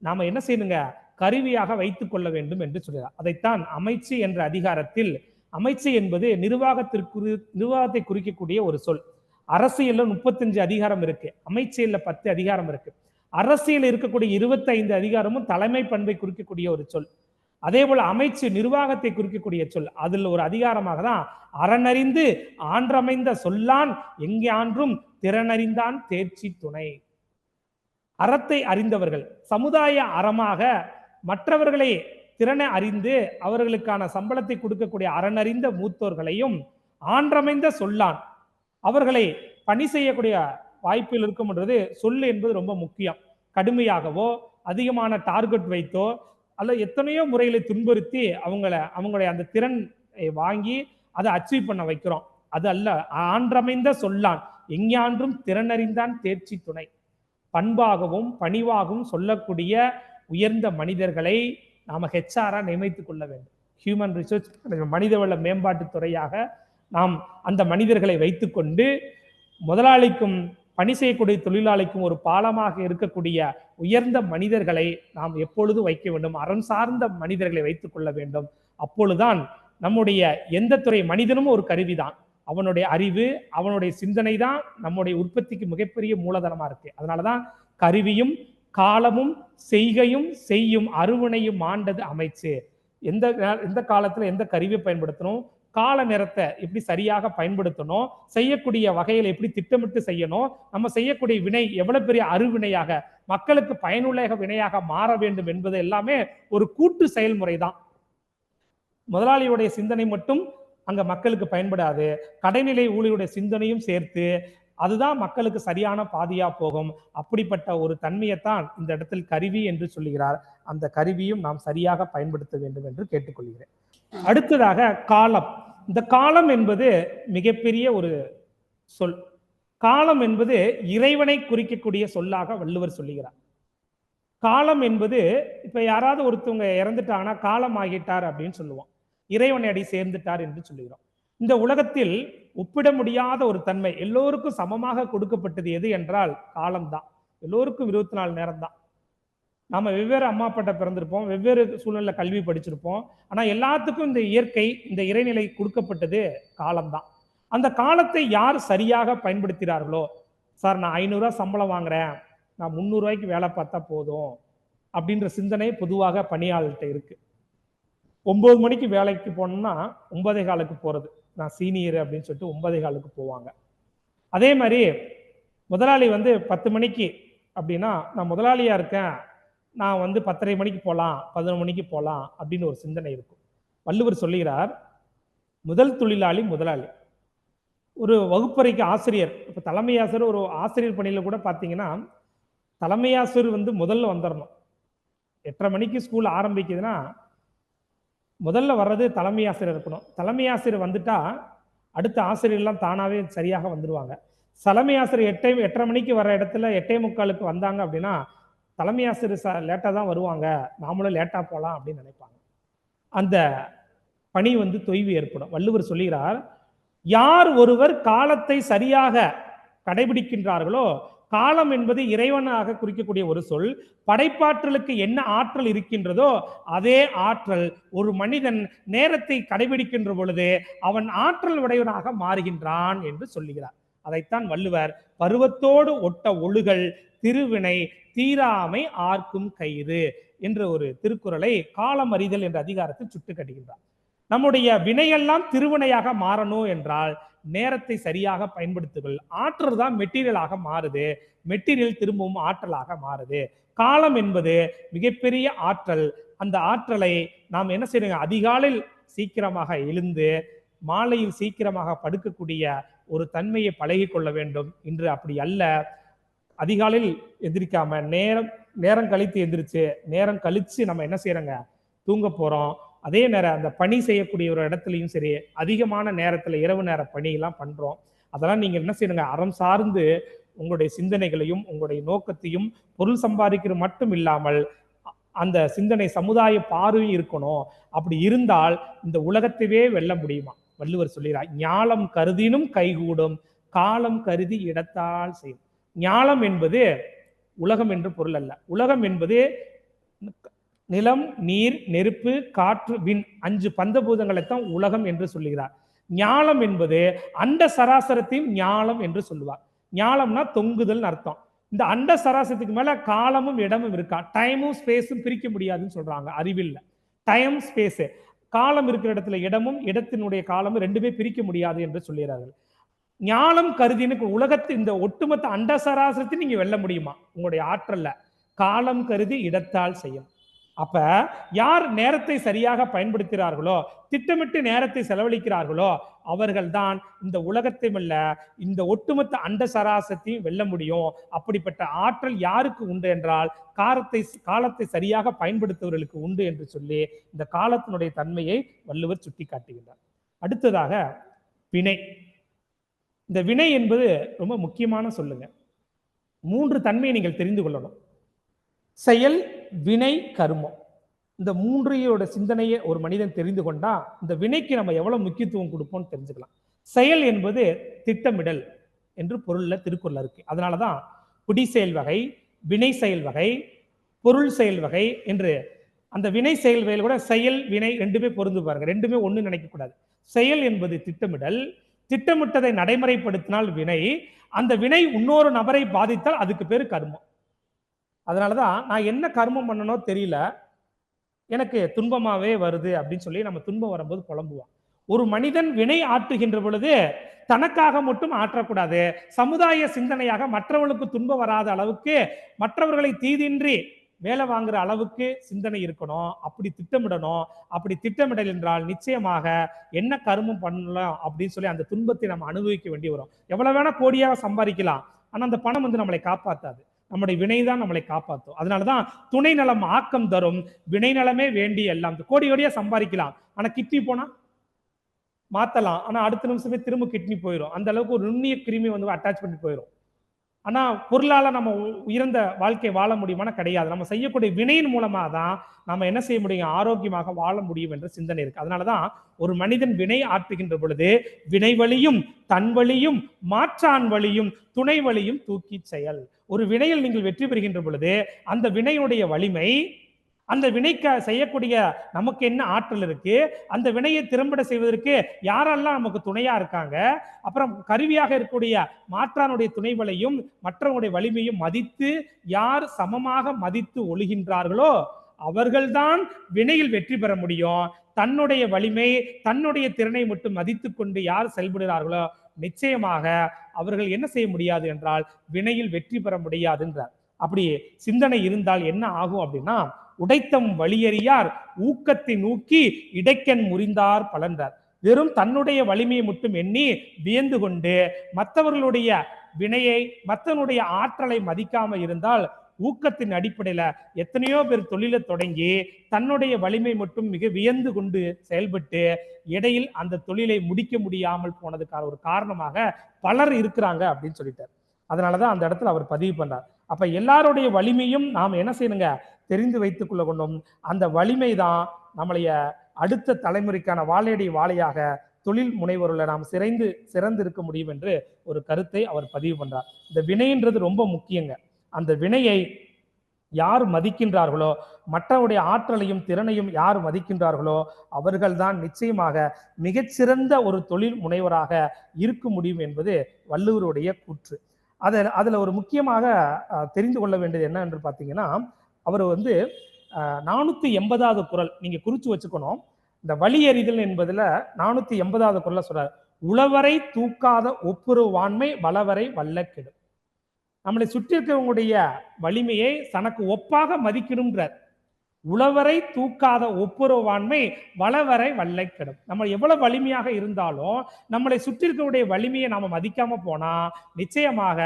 நாம என்ன செய்யணுங்க? கருவியாக வைத்துக் கொள்ள வேண்டும் என்று சொல்கிறார். அதைத்தான் அமைச்சு என்ற அதிகாரத்தில், அமைச்சு என்பது நிர்வாகத்தை குறிக்கக்கூடிய ஒரு சொல். அரசியல்ல 35 அதிகாரம் இருக்கு, அமைச்சியல்ல 10 அதிகாரம் இருக்கு. அரசியல் இருக்கக்கூடிய 25 அதிகாரமும் தலைமை பண்பை குறிக்கக்கூடிய ஒரு சொல். அதே போல அமைச்சு நிர்வாகத்தை குறிக்கக்கூடிய சொல். அதில் ஒரு அதிகாரமாக தான் அறனறிந்து ஆன்றமைந்த சொல்லான் எங்கே ஆன்றும் திறனறிந்தான் தேர்ச்சி துணை. அறத்தை அறிந்தவர்கள், சமுதாய அறமாக மற்றவர்களை திறனை அறிந்து அவர்களுக்கான சம்பளத்தை கொடுக்கக்கூடிய அறனறிந்த மூத்தோர்களையும், ஆன்றமைந்த சொல்லான், அவர்களை பணி செய்யக்கூடிய வாய்ப்பில் இருக்கும்ன்றது சொல்லு என்பது ரொம்ப முக்கியம். கடுமையாகவோ அதிகமான டார்கெட் வைத்தோ அல்ல எத்தனையோ முறைகளை துன்புறுத்தி அவங்களுடைய அந்த திறன் வாங்கி அதை அச்சீவ் பண்ண வைக்கிறோம். அது அல்ல. ஆன்றமைந்த சொல்லான் எஞ்ஞான்றும் திறனறிந்தான் தேர்ச்சி துணை. பண்பாகவும் பணிவாகவும் சொல்லக்கூடிய உயர்ந்த மனிதர்களை நாம ஹெச்ஆரா நியமித்துக் கொள்ள வேண்டும். ஹியூமன் ரிசோர்ஸ் மனிதவள மேம்பாட்டு துறையாக நாம் அந்த மனிதர்களை வைத்துக்கொண்டு முதலாளிக்கும் பணி செய்யக்கூடிய தொழிலாளிக்கும் ஒரு பாலமாக இருக்கக்கூடிய உயர்ந்த மனிதர்களை நாம் எப்பொழுது வைக்க வேண்டும். அறம் சார்ந்த மனிதர்களை வைத்துக் கொள்ள வேண்டும். அப்பொழுதுதான் நம்முடைய எந்த துறை மனிதனும் ஒரு கருவிதான். அவனுடைய அறிவு, அவனுடைய சிந்தனை தான் நம்முடைய உற்பத்திக்கு மிகப்பெரிய மூலதனமா இருக்கு. அதனாலதான் கருவியும் காலமும் செய்கையும் செய்யும் அருவினையும் ஆண்டது அமைச்சு. எந்த காலத்துல எந்த கருவியை பயன்படுத்தணும், கால நேரத்தை எப்படி சரியாக பயன்படுத்தணும், செய்யக்கூடிய வகையில் எப்படி திட்டமிட்டு செய்யணும், நம்ம செய்யக்கூடிய வினை எவ்வளவு பெரிய அருவினையாக மக்களுக்கு பயனுள்ள வினையாக மாற வேண்டும் என்பது எல்லாமே ஒரு கூட்டு செயல்முறை தான். முதலாளியுடைய சிந்தனை மட்டும் அங்க மக்களுக்கு பயன்படாது. கடைநிலை ஊழியருடைய சிந்தனையும் சேர்த்து அதுதான் மக்களுக்கு சரியான பாதையா போகும். அப்படிப்பட்ட ஒரு தன்மையைத்தான் இந்த இடத்தில் கருவி என்று சொல்லுகிறார். அந்த கருவியும் நாம் சரியாக பயன்படுத்த வேண்டும் என்று கேட்டுக்கொள்கிறேன். அடுத்ததாக காலம். இந்த காலம் என்பது மிகப்பெரிய ஒரு சொல். காலம் என்பது இறைவனை குறிக்கக்கூடிய சொல்லாக வள்ளுவர் சொல்லுகிறார். காலம் என்பது இப்ப யாராவது ஒருத்தவங்க இறந்துட்டாங்கன்னா காலம் ஆகிட்டார் அப்படின்னு சொல்லுவோம். இறைவனை அடி சேர்ந்துட்டார் என்று சொல்லுகிறோம். இந்த உலகத்தில் ஒப்பிட முடியாத ஒரு தன்மை எல்லோருக்கும் சமமாக கொடுக்கப்பட்டது எது என்றால் காலம்தான். எல்லோருக்கும் 24 நேரம் தான். நாம வெவ்வேறு அம்மா அப்பாட்ட பிறந்திருப்போம், வெவ்வேறு சூழ்நிலை கல்வி படிச்சிருப்போம். ஆனா எல்லாத்துக்கும் இந்த இயற்கை, இந்த இறைநிலை கொடுக்கப்பட்டது காலம்தான். அந்த காலத்தை யார் சரியாக பயன்படுத்துகிறார்களோ, சார் நான் 500 ரூபாய் சம்பளம் வாங்குறேன், நான் 300 ரூபாய்க்கு வேலை பார்த்தா போதும் அப்படின்ற சிந்தனை பொதுவாக பணியாளர்கிட்ட இருக்கு. 9 மணிக்கு வேலைக்கு போனோம்னா 9:15க்கு போறது. நான் சீனியர் அப்படின்னு சொல்லிட்டு 9:15க்கு போவாங்க. அதே மாதிரி முதலாளி 10 மணிக்கு அப்படின்னா நான் முதலாளியா இருக்கேன், நான் 10:30 மணிக்கு போகலாம், 11 மணிக்கு போகலாம் அப்படின்னு ஒரு சிந்தனை இருக்கும். வள்ளுவர் சொல்லுகிறார், முதல் தொழிலாளி முதலாளி. ஒரு வகுப்பறைக்கு ஆசிரியர், இப்ப தலைமை ஆசிரியர் ஒரு ஆசிரியர் பணியில கூட பாத்தீங்கன்னா, தலைமை ஆசிரியர் முதல்ல வந்துடணும். 8:30 மணிக்கு ஸ்கூல் ஆரம்பிக்குதுன்னா முதல்ல வர்றது தலைமை ஆசிரியர் இருக்கணும். தலைமை ஆசிரியர் வந்துட்டா அடுத்த ஆசிரியர்லாம் தானாவே சரியாக வந்துருவாங்க. தலைமை ஆசிரியர் 8:30 மணிக்கு வர இடத்துல 8:45க்கு வந்தாங்க அப்படின்னா தலைமை ஆசிரியர் லேட்டா தான் வருவாங்க, நாமளும் லேட்டா போலாம் அப்படின்னு நினைப்பாங்க. அந்த பணி தொய்வு ஏற்படும். வள்ளுவர் சொல்லுகிறார், யார் ஒருவர் காலத்தை சரியாக கடைபிடிக்கின்றார்களோ, காலம் என்பது இறைவனாக குறிக்கக்கூடிய ஒரு சொல். படைப்பாற்றலுக்கு என்ன ஆற்றல் இருக்கின்றதோ அதே ஆற்றல் ஒரு மனிதன் நேரத்தை கடைபிடிக்கின்ற பொழுது அவன் ஆற்றல் உடையவனாக மாறுகின்றான் என்று சொல்லுகிறார். அதைத்தான் வள்ளுவர் பருவத்தோடு ஒட்ட ஒழுகல் திருவினை தீராமை ஆர்க்கும் கயிறு என்ற ஒரு திருக்குறளை காலம் அறிதல் என்ற அதிகாரத்தில் சுட்டு கட்டுகின்றார். நம்முடைய வினையெல்லாம் திருவினையாக மாறணும் என்றால் நேரத்தை சரியாக பயன்படுத்துங்கள். ஆற்றல் தான் மெட்டீரியலாக மாறுது, மெட்டீரியல் திரும்பவும் ஆற்றலாக மாறுது. காலம் என்பது மிகப்பெரிய ஆற்றல். அந்த ஆற்றலை நாம் என்ன செய்யணும், அதிகாலையில் சீக்கிரமாக எழுந்து மாலையில் சீக்கிரமாக படுக்கக்கூடிய ஒரு தன்மையை பழகி கொள்ள வேண்டும். இன்று அப்படி அல்ல. அதிகாலையில் எந்திரிக்காம நேரம் கழித்து எந்திரிச்சு நேரம் கழிச்சு நம்ம என்ன செய்யறோங்க, தூங்க போறோம். அதே நேரம் அந்த பணி செய்யக்கூடிய ஒரு இடத்துலையும் சரி, அதிகமான நேரத்துல இரவு நேர பணி எல்லாம் பண்றோம். அதெல்லாம் நீங்க என்ன செய்யணுங்க, அறம் சார்ந்து உங்களுடைய சிந்தனைகளையும் உங்களுடைய நோக்கத்தையும் பொருள் சம்பாதிக்கிறது மட்டும் இல்லாமல் அந்த சிந்தனை சமுதாய பார்வை இருக்கணும். அப்படி இருந்தால் இந்த உலகத்தையே வெல்ல முடியுமா? வள்ளுவர் சொல்கிறார், ஞாலம் கருதினும் கைகூடும், காலம் கருதி இடத்தால் செய்யும். ஞாலம் என்பது உலகம் என்று பொருள் அல்ல. உலகம் என்பது நிலம், நீர், நெருப்பு, காற்று, விண் 5 பஞ்சபூதங்களைத்தான் உலகம் என்று சொல்லுகிறார். ஞாலம் என்பது அண்ட சராசரத்தையும் ஞாலம் என்று சொல்லுவார். ஞாலம்னா தொங்குதல் அர்த்தம். இந்த அண்ட சராசரத்துக்கு மேல காலமும் இடமும் இருக்கா, டைமும் ஸ்பேஸும் பிரிக்க முடியாதுன்னு சொல்றாங்க அறிவில். டைம் ஸ்பேஸ், காலம் இருக்கிற இடத்துல இடமும் இடத்தினுடைய காலமும் ரெண்டுமே பிரிக்க முடியாது என்று சொல்லுகிறார்கள். ஞாலம் கருதினுக்கு உலகத்து இந்த ஒட்டுமொத்த அண்ட சராசரத்தை நீங்க வெல்ல முடியுமா? உங்களுடைய ஆற்றல்ல. காலம் கருதி இடத்தால் செய்யும். அப்ப யார் நேரத்தை சரியாக பயன்படுத்துகிறார்களோ, திட்டமிட்டு நேரத்தை செலவழிக்கிறார்களோ அவர்கள்தான் இந்த உலகத்தையும் அல்ல இந்த ஒட்டுமொத்த அண்ட சராசரத்தையும் வெல்ல முடியும். அப்படிப்பட்ட ஆற்றல் யாருக்கு உண்டு என்றால் காலத்தை சரியாக பயன்படுத்துவர்களுக்கு உண்டு என்று சொல்லி இந்த காலத்தினுடைய தன்மையை வள்ளுவர் சுட்டி காட்டுகின்றார். அடுத்ததாக வினை. இந்த வினை என்பது ரொம்ப முக்கியமான சொல்லுங்க. 3 தன்மையை நீங்கள் தெரிந்து கொள்ளணும். செயல், வினை, கர்மம். இந்த 3யோட சிந்தனையை ஒரு மனிதன் தெரிந்து கொண்டா இந்த வினைக்கு நம்ம எவ்வளவு முக்கியத்துவம் கொடுப்போம்னு தெரிஞ்சுக்கலாம். செயல் என்பது திட்டமிடல் என்று பொருள்ல திருக்குறள் இருக்கு. அதனாலதான் குடி செயல் வகை, வினை செயல் வகை, பொருள் செயல் வகை என்று அந்த வினை செயல் வகையில் கூட செயல் வினை ரெண்டுமே பொருந்து பாருங்க. ரெண்டுமே ஒண்ணு நினைக்க கூடாது. செயல் என்பது திட்டமிடல், திட்டமிட்டதை நடைமுறைப்படுத்தினால் வினை, அந்த வினை இன்னொரு நபரை பாதித்தால் அதுக்கு பேரு கர்மம். அதனாலதான் நான் என்ன கர்மம் பண்ணனோ தெரியல, எனக்கு துன்பமாவே வருது அப்படின்னு சொல்லி நம்ம துன்பம் வரும்போது புலம்புவோம். ஒரு மனிதன் வினை ஆற்றுகின்ற பொழுது தனக்காக மட்டும் ஆற்றக்கூடாது, சமுதாய சிந்தனையாக மற்றவர்களுக்கு துன்பம் வராத அளவுக்கு, மற்றவர்களை தீதின்றி வேலை வாங்குற அளவுக்கு சிந்தனை இருக்கணும். அப்படி திட்டமிடணும். அப்படி திட்டமிடல் என்றால் நிச்சயமாக என்ன கர்மம் பண்ணலாம் அப்படின்னு சொல்லி அந்த துன்பத்தை நம்ம அனுபவிக்க வேண்டி வரும். எவ்வளவு வேணா கோடியாக சம்பாதிக்கலாம், ஆனா அந்த பணம் நம்மளை காப்பாத்தாது. நம்முடைய வினைதான் நம்மளை காப்பாற்றும். அதனாலதான் துணை நலம் ஆக்கம் தரும், வினை நலமே வேண்டி எல்லாம். கோடி கோடியா சம்பாதிக்கலாம், ஆனா கிட்னி போனா மாத்தலாம், ஆனா அடுத்த நிமிஷமே திரும்ப கிட்னி போயிடும். அந்த அளவுக்கு ஒரு நுண்ணிய கிருமி அட்டாச் பண்ணி போயிடும். ஆனா பொருளால நம்ம உயர்ந்த வாழ்க்கை வாழ முடியுமானா கிடையாது. நம்ம செய்யக்கூடிய வினையின் மூலமா தான் நம்ம என்ன செய்ய முடியும், ஆரோக்கியமாக வாழ முடியும் என்ற சிந்தனை இருக்கு. அதனாலதான் ஒரு மனிதன் வினை ஆற்றுகின்ற பொழுது வினை வழியும் தன் வழியும் மாற்றான் வழியும் துணை வழியும் தூக்கி செயல். ஒரு வினையில் நீங்கள் வெற்றி பெறுகின்ற பொழுது அந்த வினையுடைய வலிமை, அந்த வினைக்க செய்யக்கூடிய நமக்கு என்ன ஆற்றல் இருக்கு, அந்த வினையை திறம்பட செய்வதற்கு யாரெல்லாம் நமக்கு துணையா இருக்காங்க, அப்புறம் கருவியாக இருக்கக்கூடிய மாற்றானுடைய துணைவலையும் மற்றவனுடைய வலிமையும் மதித்து யார் சமமாக மதித்து ஒழுகின்றார்களோ அவர்கள்தான் வினையில் வெற்றி பெற முடியும். தன்னுடைய வலிமை, தன்னுடைய திறனை மட்டும் மதித்துக் கொண்டு யார் செயல்படுகிறார்களோ நிச்சயமாக அவர்கள் என்ன செய்ய முடியாது என்றால் வினையில் வெற்றி பெற முடியாது என்றார். அப்படி சிந்தனை இருந்தால் என்ன ஆகும் அப்படின்னா, உடைத்தம் வழியறியார் ஊக்கத்தை நூக்கி இடைக்கண் முறிந்தார் பலன்றார். வெறும் தன்னுடைய வலிமையை மட்டும் எண்ணி வியந்து கொண்டு மற்றவர்களுடைய வினையை, மற்றவனுடைய ஆற்றலை மதிக்காம இருந்தால், ஊக்கத்தின் அடிப்படையில எத்தனையோ பேர் தொழிலை தொடங்கி தன்னுடைய வலிமை மட்டும் மிக வியந்து கொண்டு செயல்பட்டு இடையில் அந்த தொழிலை முடிக்க முடியாமல் போனதுக்கான ஒரு காரணமாக பலர் இருக்கிறாங்க அப்படின்னு சொல்லிட்டார். அதனாலதான் அந்த இடத்துல அவர் பதிவு பண்றார். அப்ப எல்லாருடைய வலிமையும் நாம் என்ன செய்யணுங்க, தெரிந்து வைத்துக் கொள்ள கொண்டும் அந்த வலிமை தான் நம்மளைய அடுத்த தலைமுறைக்கான வாழையடி வாழையாக தொழில் முனைவருள்ள நாம் சிறந்து இருக்க முடியும் என்று ஒரு கருத்தை அவர் பதிவு பண்றார். இந்த வினைன்றது ரொம்ப முக்கியங்க. அந்த வினையை யார் மதிக்கின்றார்களோ, மற்றவருடைய ஆற்றலையும் திறனையும் யார் மதிக்கின்றார்களோ அவர்கள்தான் நிச்சயமாக மிகச்சிறந்த ஒரு தொழில் முனைவராக இருக்க முடியும் என்பது வள்ளுவருடைய கூற்று. அதுல ஒரு முக்கியமாக தெரிந்து கொள்ள வேண்டியது என்ன என்று பார்த்தீங்கன்னா, அவர் 480வது குறள் நீங்க குறிச்சு வச்சுக்கணும். இந்த வழியறிதல் என்பதுல 480வது குறளை சொல்றார், உழவரை தூக்காத ஒப்புரவாண்மை வளவரை வல்ல கெடும். நம்மளை சுற்றி இருக்கிறவங்களுடைய வலிமையை தனக்கு ஒப்பாக மதிக்கணும்ன்றார். உழவரை தூக்காத ஒப்புரவாண்மை வளவரை வல்லை கெடும். நம்ம எவ்வளவு வலிமையாக இருந்தாலும் நம்மளை சுற்றி இருக்கக்கூடிய வலிமையை நாம மதிக்காம போனா நிச்சயமாக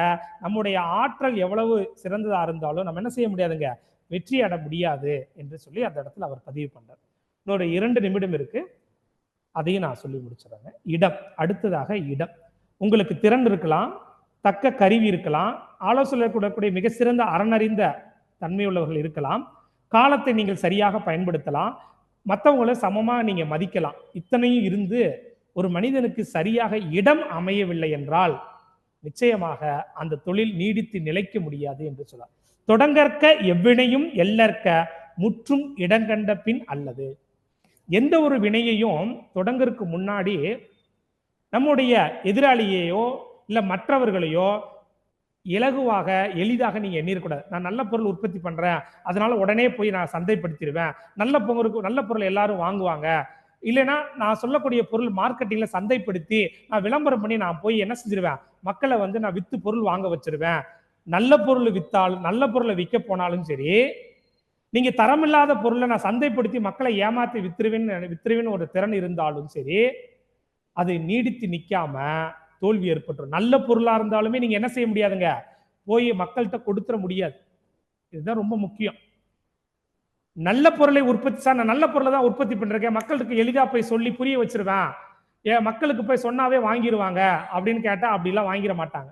நம்முடைய ஆற்றல் எவ்வளவு சிறந்ததா இருந்தாலும் நம்ம என்ன செய்ய முடியாதுங்க, வெற்றி அடைய முடியாது என்று சொல்லி அந்த இடத்துல அவர் பதிவு பண்றார். இன்னொரு 2 நிமிடம் இருக்கு, அதையும் நான் சொல்லி முடிச்சிடறேங்க. இடம், அடுத்ததாக இடம். உங்களுக்கு திறன் இருக்கலாம், தக்க கருவி இருக்கலாம், ஆலோசனை கூடக்கூடிய மிக சிறந்த அறனறிந்த தன்மையுள்ளவர்கள் இருக்கலாம், காலத்தை நீங்கள் சரியாக பயன்படுத்தலாம், மற்றவங்களை சமமாக நீங்க மதிக்கலாம். இத்தனையும் இருந்து ஒரு மனிதனுக்கு சரியாக இடம் அமையவில்லை என்றால் நிச்சயமாக அந்த தொழில் நீடித்து நிலைக்க முடியாது என்று சொல்றார். தொடங்கற்க எவ்வினையும் எல்லற்க முற்றும் இடங்கண்ட பின் அல்லது. எந்த ஒரு வினையையும் தொடங்கறதுக்கு முன்னாடி நம்முடைய எதிராளியையோ இல்ல மற்றவர்களையோ இலகுவாக எளிதாக நீங்க எண்ணிருக்கூடாது. நான் நல்ல பொருள் உற்பத்தி பண்றேன், அதனால உடனே போய் நான் சந்தைப்படுத்திடுவேன், நல்ல பொருள் எல்லாரும் வாங்குவாங்க, இல்லைன்னா நான் சொல்லக்கூடிய பொருள் மார்க்கெட்டிங்ல சந்தைப்படுத்தி நான் விளம்பரம் பண்ணி நான் போய் என்ன செஞ்சிருவேன், மக்களை நான் வித்து பொருள் வாங்க வச்சிருவேன். நல்ல பொருள் வித்தாலும் நல்ல பொருளை விற்க போனாலும் சரி, நீங்க தரமில்லாத பொருளை நான் சந்தைப்படுத்தி மக்களை ஏமாத்தி வித்துருவேன்னு ஒரு திறன் இருந்தாலும் சரி, அது நீடித்து நிக்காம தோல்வி ஏற்பட்டுரும். நல்ல பொருளா இருந்தாலுமே நீங்க என்ன செய்ய முடியாதுங்க, போய் மக்கள்கிட்ட கொடுத்துட முடியாது. இதுதான் ரொம்ப முக்கியம். நல்ல பொருளை நான் நல்ல பொருளை தான் உற்பத்தி பண்றேன், மக்களுக்கு எளிதா போய் சொல்லி புரிய வச்சிருவேன், மக்களுக்கு போய் சொன்னாவே வாங்கிடுவாங்க அப்படின்னு கேட்டா அப்படிலாம் வாங்கிட மாட்டாங்க.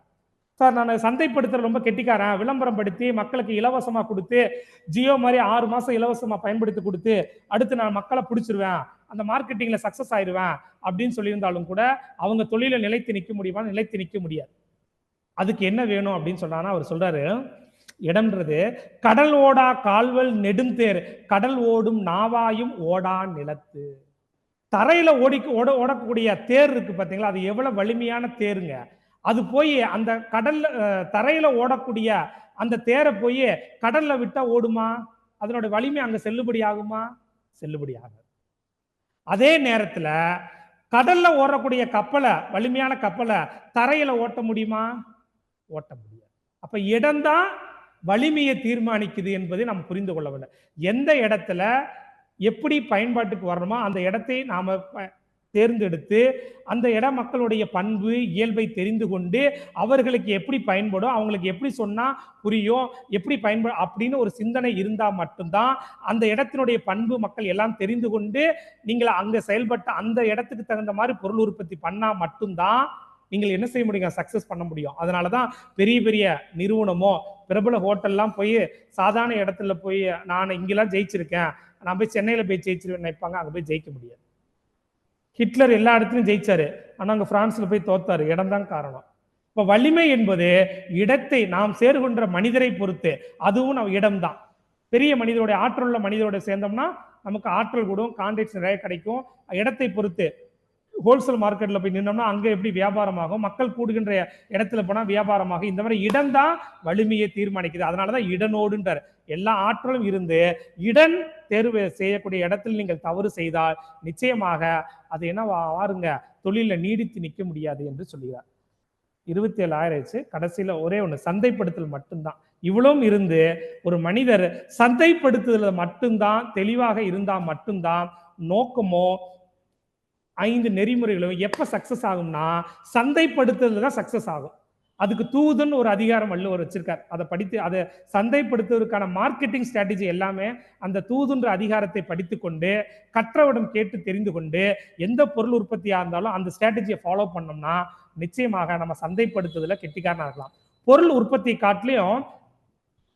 சார் நான் சந்தைப்படுத்துற ரொம்ப கெட்டிக்காரன், விளம்பரம் படுத்தி மக்களுக்கு இலவசமா கொடுத்து ஜியோ மாதிரி 6 மாசம் இலவசமா பயன்படுத்தி கொடுத்து அடுத்து நான் மக்களை பிடிச்சிருவேன், அந்த மார்க்கெட்டிங்ல சக்சஸ் ஆயிடுவேன் அப்படின்னு சொல்லியிருந்தாலும் கூட அவங்க தொழில நிலைத்து நிற்க முடியுமா? நிலைத்து நிற்க முடியாது. அதுக்கு என்ன வேணும் அப்படின்னு சொன்னா அவர் சொல்றாரு, இடம்ன்றது கடல் ஓடா கால்வல் நெடுந்தேர் கடல் ஓடும் நாவாயும் ஓடா நிலத்து. தரையில ஓடக்கூடிய தேர் இருக்கு பாத்தீங்களா, அது எவ்வளவு வலிமையான தேருங்க. அது போய் அந்த கடல்ல தரையில ஓடக்கூடிய அந்த தேரை போய் கடல்ல விட்டா ஓடுமா? அதனோட வலிமை அங்க செல்லுபடி ஆகுமா? செல்லுபடி ஆகாது. அதே நேரத்துல கடல்ல ஓடக்கூடிய கப்பலை, வலிமையான கப்பலை தரையில ஓட்ட முடியுமா? ஓட்ட முடியாது. அப்ப இடம்தான் வலிமையை தீர்மானிக்குது என்பதை நாம் புரிந்து கொள்ள வேண்டும். எந்த இடத்துல எப்படி பயன்பாட்டுக்கு வரணுமோ அந்த இடத்தை நாம தேர்ந்தெடுத்து அந்த இட மக்களுடைய பண்பு இயல்பை தெரிந்து கொண்டு அவர்களுக்கு எப்படி பயன்படும், அவங்களுக்கு எப்படி சொன்னா புரியும், எப்படி பயன்படும் அப்படின்னு ஒரு சிந்தனை இருந்தா மட்டும்தான் அந்த இடத்தினுடைய பண்பு மக்கள் எல்லாம் தெரிந்து கொண்டு நீங்கள் அங்க செயல்பட்ட அந்த இடத்துக்கு தகுந்த மாதிரி பொருள் உற்பத்தி பண்ணா மட்டும்தான் நீங்கள் என்ன செய்ய முடியும், சக்சஸ் பண்ண முடியும். அதனாலதான் பெரிய பெரிய நிறுவனமோ பிரபல ஹோட்டல்லாம் போய் சாதாரண இடத்துல போய் நான் இங்கெல்லாம் ஜெயிச்சிருக்கேன், நான் போய் சென்னையில போய் ஜெயிச்சிருவேன் நினைப்பாங்க, அங்க போய் ஜெயிக்க முடியாது. ஹிட்லர் எல்லா இடத்துலையும் ஜெயிச்சாரு, ஆனா அங்க பிரான்ஸ்ல போய் தோத்தாரு. இடம் தான் காரணம். இப்ப வலிமை என்பது இடத்தை நாம் சேர்கின்ற மனிதரை பொறுத்து, அதுவும் நம்ம இடம்தான். பெரிய மனிதனுடைய ஆற்றல் உள்ள மனிதரோட சேர்ந்தோம்னா நமக்கு ஆற்றல் கூடும், கான்டாக்ட்ஸ் நிறைய கிடைக்கும். இடத்தை பொறுத்து ஹோல்சேல் மார்க்கெட்ல போய் நின்னோம்னா அங்க எப்படி வியாபாரமாகும், மக்கள் கூடுகின்ற இடத்துல போனா வியாபாரமாகும். இந்த மாதிரி இடம் தான் வலிமையை தீர்மானிக்குது. அதனாலதான் இடனோடுன்றார். எல்லா ஆற்றலும் இருந்து இடன் தேர்வு செய்யக்கூடிய இடத்தில் நீங்கள் தவறு செய்தால் நிச்சயமாக அது என்ன வாருங்க, தொழில நீடித்து நிற்க முடியாது என்று சொல்லுகிறார். 27 ஆயிடுச்சு. கடைசியில ஒரே ஒண்ணு, சந்தைப்படுத்தல் மட்டும்தான். இவ்வளவும் இருந்து ஒரு மனிதர் சந்தைப்படுத்துதல மட்டும்தான் தெளிவாக இருந்தா மட்டும்தான் நோக்கமோ 5 நெறிமுறைகளும் எப்ப சக்சஸ் ஆகும்னா சந்தைப்படுத்துதல் தான் சக்சஸ் ஆகும். அதுக்கு தூதுன்னு ஒரு அதிகாரம் வள்ளுவர் வச்சிருக்கார். அதை படித்து அதை சந்தைப்படுத்துவதற்கான மார்க்கெட்டிங் ஸ்ட்ராட்டஜி எல்லாமே அந்த தூதுன்ற அதிகாரத்தை படித்து கொண்டு கற்றவிடம் கேட்டு தெரிந்து கொண்டு எந்த பொருள் உற்பத்தியா இருந்தாலும் அந்த ஸ்ட்ராட்டஜியை ஃபாலோ பண்ணோம்னா நிச்சயமாக நம்ம சந்தைப்படுத்துதல கெட்டிக்காரனா இருக்கலாம். பொருள் உற்பத்தி காட்டிலையும்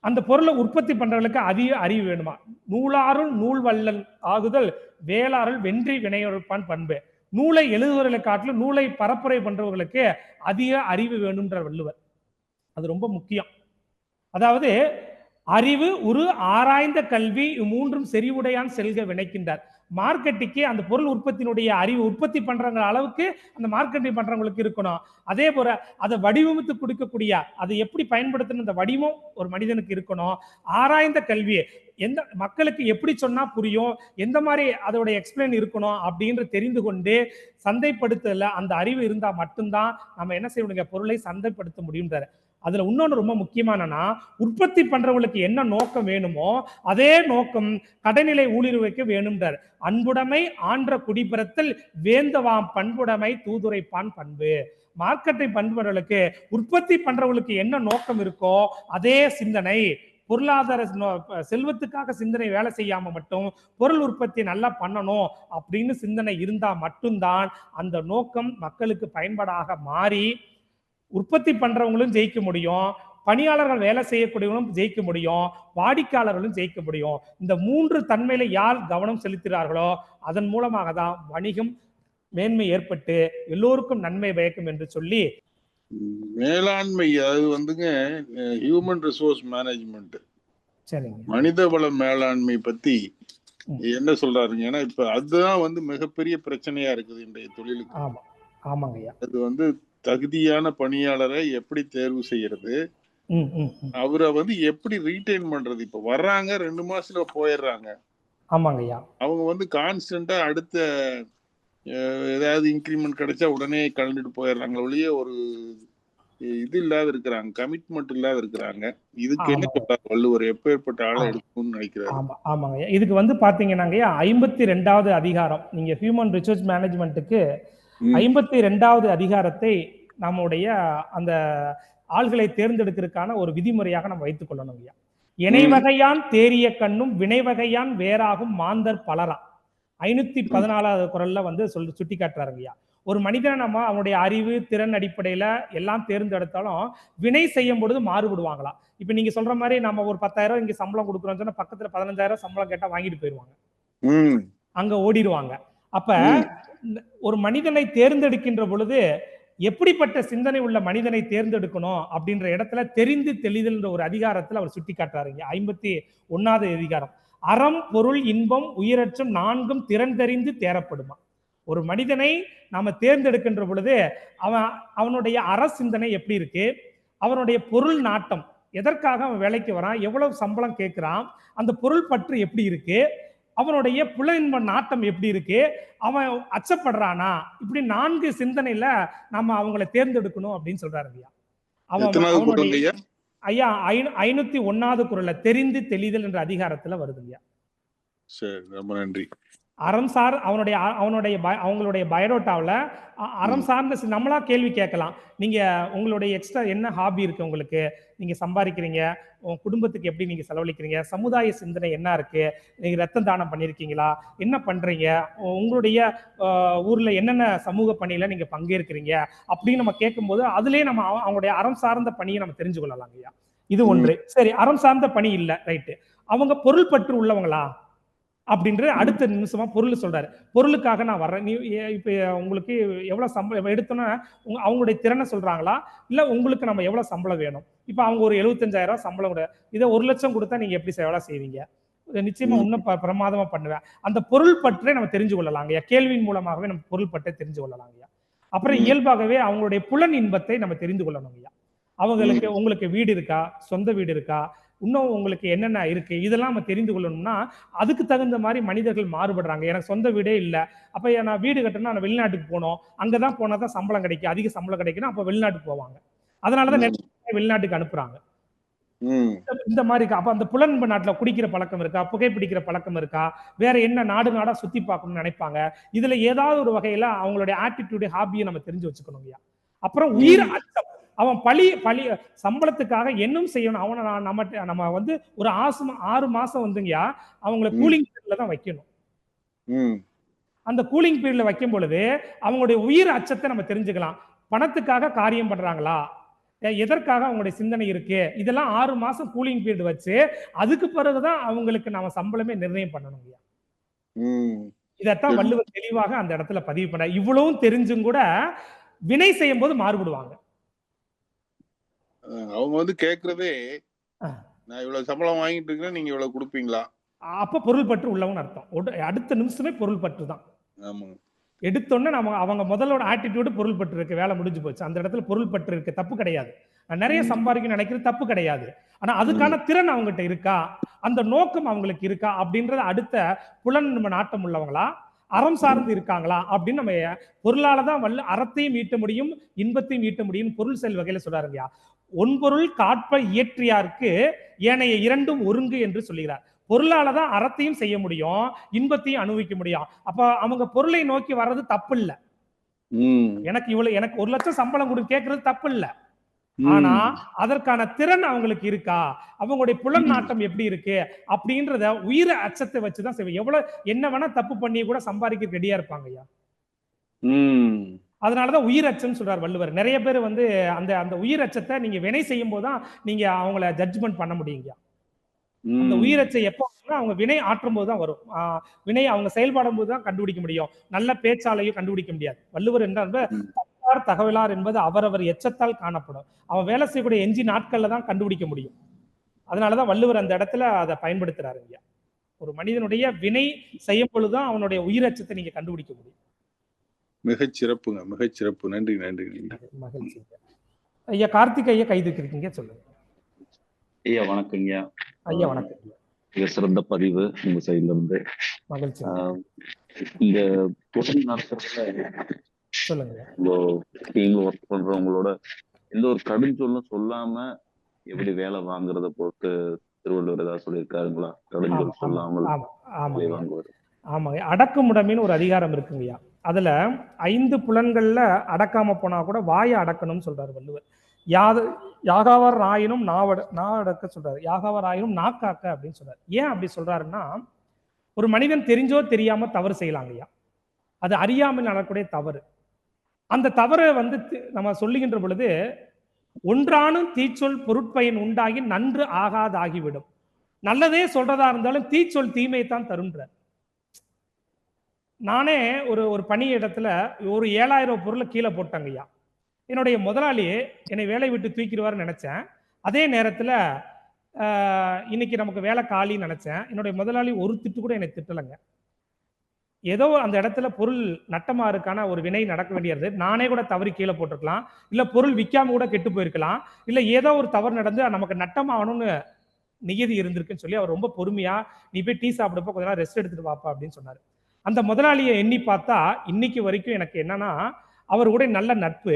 அந்த பொருளை உற்பத்தி பண்றவங்களுக்கு அதிக அறிவு வேணுமா. நூலாருள் நூல் வல்லல் ஆகுதல் வேளாறுள் வென்றி வினையொழுப்பான் பண்பு. நூலை எழுதுவர்களை காட்டிலும் நூலை பரப்புரை பண்றவர்களுக்கு அதிக அறிவு வேணும்ன்ற வள்ளுவர். அது ரொம்ப முக்கியம். அதாவது அறிவு ஒரு ஆராய்ந்த கல்வி மூன்றும் செறிவுடையான் செல்க வினைக்கின்றார். மார்க்கெட்டிங்க்கு அந்த பொருள் உற்பத்தியினுடைய அறிவு உற்பத்தி பண்றவங்க அளவுக்கு அந்த மார்க்கெட்டிங் பண்றவங்களுக்கு இருக்கணும். அதே போல அதை வடிவமைத்து கொடுக்கக்கூடிய அதை எப்படி பயன்படுத்தணும் அந்த வடிவம் ஒரு மனிதனுக்கு இருக்கணும். ஆராய்ந்த கல்வி எந்த மக்களுக்கு எப்படி சொன்னா புரியும், எந்த மாதிரி அதோட எக்ஸ்பிளைன் இருக்கணும் அப்படின்னு தெரிந்து கொண்டு சந்தைப்படுத்தல அந்த அறிவு இருந்தா மட்டும்தான் நம்ம என்ன செய்ய முடியுங்க, பொருளை சந்தைப்படுத்த முடியும்ன்றாரு. அதுல இன்னொன்று ரொம்ப முக்கியமானனா, உற்பத்தி பண்றவங்களுக்கு என்ன நோக்கம் வேணுமோ அதே நோக்கம் கடைநிலை ஊழியர்களுக்கு வேணும்ன்றார். அன்புடைமை ஆன்ற குடிபெறத்தில் வேந்தவாம் பண்புடைமை தூதுரைப்பான் பண்பு. மார்க்கெட்டை பண்புகளுக்கு உற்பத்தி பண்றவங்களுக்கு என்ன நோக்கம் இருக்கோ அதே சிந்தனை, பொருளாதார செல்வத்துக்காக சிந்தனை வேலை செய்யாம மட்டும் பொருள் உற்பத்தி நல்லா பண்ணணும் அப்படின்னு சிந்தனை இருந்தா மட்டும்தான் அந்த நோக்கம் மக்களுக்கு பயன்பாடாக மாறி உற்பத்தி பண்றவங்களும் ஜெயிக்க முடியும், பணியாளர்கள் வேலை செய்யக்கூடியவங்களும் ஜெயிக்க முடியும், வாடிக்கையாளர்களும் ஜெயிக்க முடியும். இந்த 3 தன்மையில யார் கவனம் செலுத்துகிறார்களோ அதன் மூலமாக தான் வணிகம் மேன்மை ஏற்பட்டு எல்லோருக்கும் நன்மை பயக்கும் என்று சொல்லி மேலாண்மை அது வந்துங்க ஹியூமன் ரிசோர்ஸ் மேனேஜ்மெண்ட், சரிங்க, மனிதவள மேலாண்மை பத்தி என்ன சொல்றாருங்க. ஏன்னா இப்ப அதுதான் வந்து மிகப்பெரிய பிரச்சனையா இருக்குது இன்றைய தொழிலுக்கு. ஆமா ஆமாங்க ஐயா. அது வந்து தகுதியான பணியாளரை எப்படி தேர்வு செய்யறது, அவரை வந்து எப்படி ரீட்டைன் பண்றது. இப்ப வர்றாங்க 2 மாசத்துல போயிடுறாங்க. ஆமாங்க ஐயா. அவங்க வந்து கான்ஸ்டன்டா அடுத்த ஏதாவது இன்கிரிமெண்ட் கிடைச்சா உடனே கலந்துட்டு போயிடுறாங்க ஒழிய ஒரு இது இல்லாத இருக்கிறாங்க, கமிட்மெண்ட் இல்லாத இருக்கிறாங்க. இதுக்கு என்ன சொல்றாரு வள்ளுவர், எப்பேற்பட்ட ஆளை எடுக்கணும்னு நினைக்கிறாரு? ஆமாங்க, இதுக்கு வந்து பாத்தீங்கன்னாங்க 52வது அதிகாரம், நீங்க ஹியூமன் ரிசோர்ஸ் மேனேஜ்மெண்ட்டுக்கு 52வது அதிகாரத்தை நம்முடைய அந்த ஆள்களை தேர்ந்தெடுக்கிறதுக்கான ஒரு விதிமுறையாக நம்ம வைத்துக் கொள்ளணும் ஐயா. இணைவகையான் தேரிய கண்ணும் வினைவகையான் வேறாகும் மாந்தர் பலரா 514வது குறள்ல வந்து சுட்டி காட்டுறாருங்க ஐயா. ஒரு மனிதனை நம்ம அவனுடைய அறிவு திறன் அடிப்படையில எல்லாம் தேர்ந்தெடுத்தாலும் வினை செய்யும் பொழுது மாறுபடுவாங்களாம். இப்ப நீங்க சொல்ற மாதிரி நம்ம ஒரு 10,000 இங்க சம்பளம் கொடுக்குறோம்னு சொன்னா பக்கத்துல 15,000 சம்பளம் கேட்டா வாங்கிட்டு போயிருவாங்க, அங்க ஓடிடுவாங்க. அப்ப ஒரு மனிதனை தேர்ந்தெடுக்கின்ற பொழுது எப்படிப்பட்ட சிந்தனை உள்ள மனிதனை தேர்ந்தெடுக்கணும் அப்படின்ற இடத்துல தெரிந்து தெளிதல் ஒரு அதிகாரத்துல அவர் சுட்டி காட்டுறாருங்க. 51வது அதிகாரம், அறம் பொருள் இன்பம் உயிரற்றும் 4ம் திறன் தெரிந்து தேரப்படுமா. ஒரு மனிதனை நாம தேர்ந்தெடுக்கின்ற பொழுது அவனுடைய அற சிந்தனை எப்படி இருக்கு, அவனுடைய பொருள் நாட்டம், எதற்காக அவன் வேலைக்கு வரான், எவ்வளவு சம்பளம் கேட்கிறான், அந்த பொருள் பற்று எப்படி இருக்கு, அவனுடைய புல இன்ப நாட்டம் எப்படி இருக்கு, அவன் அச்சப்படுறானா, இப்படி 4 சிந்தனையில நம்ம அவங்களை தேர்ந்தெடுக்கணும் அப்படின்னு சொல்றாரு ஐயா. அவனுடைய ஐயா 501வது குறள்ல தெரிந்து தெளிதல் என்ற அதிகாரத்துல வருது ஐயா. சரி, ரொம்ப நன்றி. அறம் சார் அவங்களுடைய பயோடேட்டாவில் அறம் சார்ந்த நம்மளா கேள்வி கேட்கலாம். நீங்க உங்களுடைய எக்ஸ்ட்ரா என்ன ஹாபி இருக்கு, உங்களுக்கு நீங்க சம்பாதிக்கிறீங்க, உங்க குடும்பத்துக்கு எப்படி நீங்க செலவழிக்கிறீங்க, சமுதாய சிந்தனை என்ன இருக்கு, நீங்க ரத்தம் தானம் பண்ணிருக்கீங்களா, என்ன பண்றீங்க, உங்களுடைய ஊர்ல என்னென்ன சமூக பணியில நீங்க பங்கேற்கிறீங்க அப்படின்னு நம்ம கேட்கும்போது அதுலயே நம்ம அவங்களுடைய அறம் சார்ந்த பணியை நம்ம தெரிஞ்சு கொள்ளலாம் ஐயா. இது ஒன்று. சரி, அறம் சார்ந்த பணி இல்ல, ரைட்டு, அவங்க பொருள் பற்று உள்ளவங்களா அப்படின்ற அடுத்த நிமிஷமா பொருள் சொல்றாரு. பொருளுக்காக நான் வர்றேன், நீ இப்ப உங்களுக்கு எவ்வளவு சம்பளம் எடுத்தோன்னா அவங்களுடைய திறனை சொல்றாங்களா, இல்ல உங்களுக்கு நம்ம எவ்வளவு சம்பளம் வேணும். இப்ப அவங்க ஒரு 75,000 சம்பளம் கூட, இதை 1 லட்சம் கொடுத்தா நீங்க எப்படி வேலை செய்வீங்க, நிச்சயமா இன்னும் பிரமாதமா பண்ணுவேன். அந்த பொருள் பற்றை நம்ம தெரிஞ்சு கொள்ளலாங்கய்யா. கேள்வியின் மூலமாகவே நம்ம பொருள் பற்றை தெரிஞ்சு கொள்ளலாங்கய்யா. அப்புறம் இயல்பாகவே அவங்களுடைய புலன் இன்பத்தை நம்ம தெரிந்து கொள்ளணுங்கய்யா. அவங்களுக்கு உங்களுக்கு வீடு இருக்கா, சொந்த வீடு இருக்கா, இன்னும் உங்களுக்கு என்னென்ன இருக்கு, இதெல்லாம் நம்ம தெரிந்து கொள்ளணும்னா அதுக்கு தகுந்த மாதிரி மனிதர்கள் மாறுபடுறாங்க. எனக்கு சொந்த வீடே இல்லை, அப்ப நான் வீடு கட்டணும்னா நான் வெளிநாட்டுக்கு போகணும், அங்கதான் போனா தான் சம்பளம் கிடைக்கும், அதிக சம்பளம் கிடைக்குன்னா அப்ப வெளிநாட்டுக்கு போவாங்க. அதனாலதான் வெளிநாட்டுக்கு அனுப்புறாங்க. இந்த மாதிரி அப்ப அந்த புலன்பு நாட்டுல குடிக்கிற பழக்கம் இருக்கா, புகைப்பிடிக்கிற பழக்கம் இருக்கா, வேற என்ன நாடு நாடா சுத்தி பார்க்கணும்னு நினைப்பாங்க. இதுல ஏதாவது ஒரு வகையில அவங்களுடைய ஆட்டிடியூட் ஹாபியை நம்ம தெரிஞ்சு வச்சுக்கணுங்கய்யா. அப்புறம் உயிர் அச்சம். அவன் பழி சம்பளத்துக்காக என்னும் செய்யணும். அவனை நம்ம வந்து ஒரு 6 மாசம் வந்துங்கய்யா அவங்களை கூலிங் பீரியட்ல தான் வைக்கணும். அந்த கூலிங் பீரியட்ல வைக்கும் பொழுது அவங்களுடைய உயிர் அச்சத்தை நம்ம தெரிஞ்சுக்கலாம். பணத்துக்காக காரியம் பண்றாங்களா, எதற்காக அவங்களுடைய சிந்தனை இருக்கு, இதெல்லாம் 6 மாசம் கூலிங் பீரியட் வச்சு அதுக்கு பிறகுதான் அவங்களுக்கு நாம சம்பளமே நிர்ணயம் பண்ணணுங்கய்யா. இதத்தான் வள்ளுவர் தெளிவாக அந்த இடத்துல பதிவு பண்ண. இவ்வளவும் தெரிஞ்சும் கூட வினை செய்யும் போது மாறுபடுவாங்க. அவங்க வந்து கேக்குறதே, நான் இவ்வளவு சம்பளம் வாங்கிட்டு இருக்கேன், நீங்க இவ்வளவு கொடுப்பீங்களா? அப்ப பொருள் பற்று உள்ளவன் அர்த்தம். அடுத்த நிமிஷமே பொருள் பற்று தான். எடுத்தோன்னே நம்ம அவங்க முதலோட ஆட்டிடியூடு பொருள் பற்று இருக்கு, வேலை முடிஞ்சு போச்சு. அந்த இடத்துல பொருள் பற்று இருக்கு, தப்பு கிடையாது. நிறைய சம்பாதிக்க நினைக்கிறது தப்பு கிடையாது. ஆனா அதுக்கான திறன் அவங்ககிட்ட இருக்கா, அந்த நோக்கம் அவங்களுக்கு இருக்கா அப்படின்றது அடுத்த புலன் நாட்டம் உள்ளவங்களா, அறம் சார்ந்து இருக்காங்களா அப்படின்னு நம்ம பொருளாலதான் அறத்தையும் ஈட்ட முடியும், இன்பத்தையும் ஈட்ட முடியும். பொருள் செல் வகையில சொல்றாருங்கய்யா. ஒன்பொருள் காட்ப இயற்றியாருக்கு ஏனைய இரண்டும் ஒருங்கு என்று சொல்லுகிறார். பொருளாலதான் அறத்தையும் செய்ய முடியும், இன்பத்தையும் அனுபவிக்க முடியும். அப்ப அவங்க பொருளை நோக்கி வர்றது தப்பு இல்ல. எனக்கு 1 லட்சம் சம்பளம் கொடுத்து கேட்கறது தப்பு இல்ல. ஆனா அதற்கான திறன் அவங்களுக்கு இருக்கா, அவங்களுடைய புலன் நாட்டம் எப்படி இருக்கு அப்படின்றத உயிர் அச்சத்தை வச்சுதான் செய்வோம். எவ்வளவு என்ன வேணா தப்பு பண்ணி கூட சம்பாதிக்க ரெடியா இருப்பாங்க ஐயா. அதனாலதான் உயிர் அச்சம் சொல்றாரு வள்ளுவர். நிறைய பேர் வந்து அந்த உயிர் அச்சத்தை நீங்க வினை செய்யும் போதுதான் நீங்க அவங்கள ஜட்ஜ்மெண்ட் பண்ண முடியுங்க. அந்த உயிரச்சை எப்போ அவங்க வினை ஆற்றும் போதுதான் வரும். வினை அவங்க செயல்படும் போதுதான் கண்டுபிடிக்க முடியும். நல்ல பேச்சாலையும் கண்டுபிடிக்க முடியாது. வள்ளுவர் என்றால் தகவலார் என்பது அவரவர் எச்சத்தால் காணப்படும். அவன் வேலை செய்யக்கூடிய எஞ்சி நாட்கள்ல தான் கண்டுபிடிக்க முடியும். அதனாலதான் வள்ளுவர் அந்த இடத்துல அதை பயன்படுத்துறாரு ஐயா. ஒரு மனிதனுடைய வினை செய்யும் பொழுதுதான் அவனுடைய உயிரச்சத்தை நீங்க கண்டுபிடிக்க முடியும். மிகச்சிறப்புங்க, மிகச்சிறப்பு. நன்றி நன்றி. மகிழ்ச்சி ஐயா. கார்த்திக் ஐயா கைது இருக்கீங்க, சொல்லுங்க ஐயா. வணக்கங்க ஐயா. வணக்கம். மிக சிறந்த பதிவு உங்க சைட்ல இருந்து. மகிழ்ச்சி. இந்த தொழில் நடத்துறதுல சொல்லுங்க. டீம்ல ஒர்க் பண்றவங்களோட எந்த ஒரு கடுஞ்சொல்லும் சொல்லாம எப்படி வேலை வாங்குறத பொறுத்து திருவள்ளுவர் ஏதாவது சொல்லியிருக்காருங்களா? கடுஞ்சொல் சொல்லாமல் வாங்குவது. ஆமாங்க. அடக்குமுடைமைன்னு ஒரு அதிகாரம் இருக்குங்கய்யா. அதுல 5 புலன்கள்ல அடக்காம போனா கூட வாயை அடக்கணும்னு சொல்றாரு வள்ளுவர். யாகாவர் ஆயினும் நாவடக்க சொல்றாரு, யாகாவர் ஆயினும் நாக்காக்க அப்படின்னு சொல்றாரு. ஏன் அப்படி சொல்றாருன்னா, ஒரு மனிதன் தெரிஞ்சோ தெரியாம தவறு செய்யலாங்கய்யா. அது அறியாமல் நடக்கக்கூடிய தவறு. அந்த தவறை வந்து நம்ம சொல்லுகின்ற பொழுது, ஒன்றானும் தீச்சொல் பொருட்பயன் உண்டாகி நன்று ஆகாதாகிவிடும். நல்லதே சொல்றதா இருந்தாலும் தீச்சொல் தீமையைத்தான் தருன்றார். நானே ஒரு பணி இடத்துல ஒரு 7000 பொருளை கீழே போட்டாங்கய்யா. என்னுடைய முதலாளி என்னை வேலை விட்டு தூக்கிடுவார்னு நினைச்சேன். அதே நேரத்துல இன்னைக்கு நமக்கு வேலை காலின்னு நினைச்சேன். என்னுடைய முதலாளி ஒரு திட்டு கூட என்னை திட்டலைங்க. ஏதோ அந்த இடத்துல பொருள் நட்டமா இருக்கான ஒரு வினை நடக்க வேண்டியது. நானே கூட தவறி கீழே போட்டிருக்கலாம், இல்ல பொருள் விற்காம கூட கெட்டு போயிருக்கலாம், இல்ல ஏதோ ஒரு தவறு நடந்து நமக்கு நட்டமாகணும்னு நியதி இருந்திருக்குன்னு சொல்லி அவர் ரொம்ப பொறுமையா, நீ போய் டீ சாப்பிடப்போ கொஞ்ச நேரம் ரெஸ்ட் எடுத்துட்டு வாப்பா அப்படின்னு சொன்னாரு. அந்த முதலாளியை எண்ணி பார்த்தா இன்னைக்கு வரைக்கும் எனக்கு என்னன்னா, அவர் கூட நல்ல நட்பு.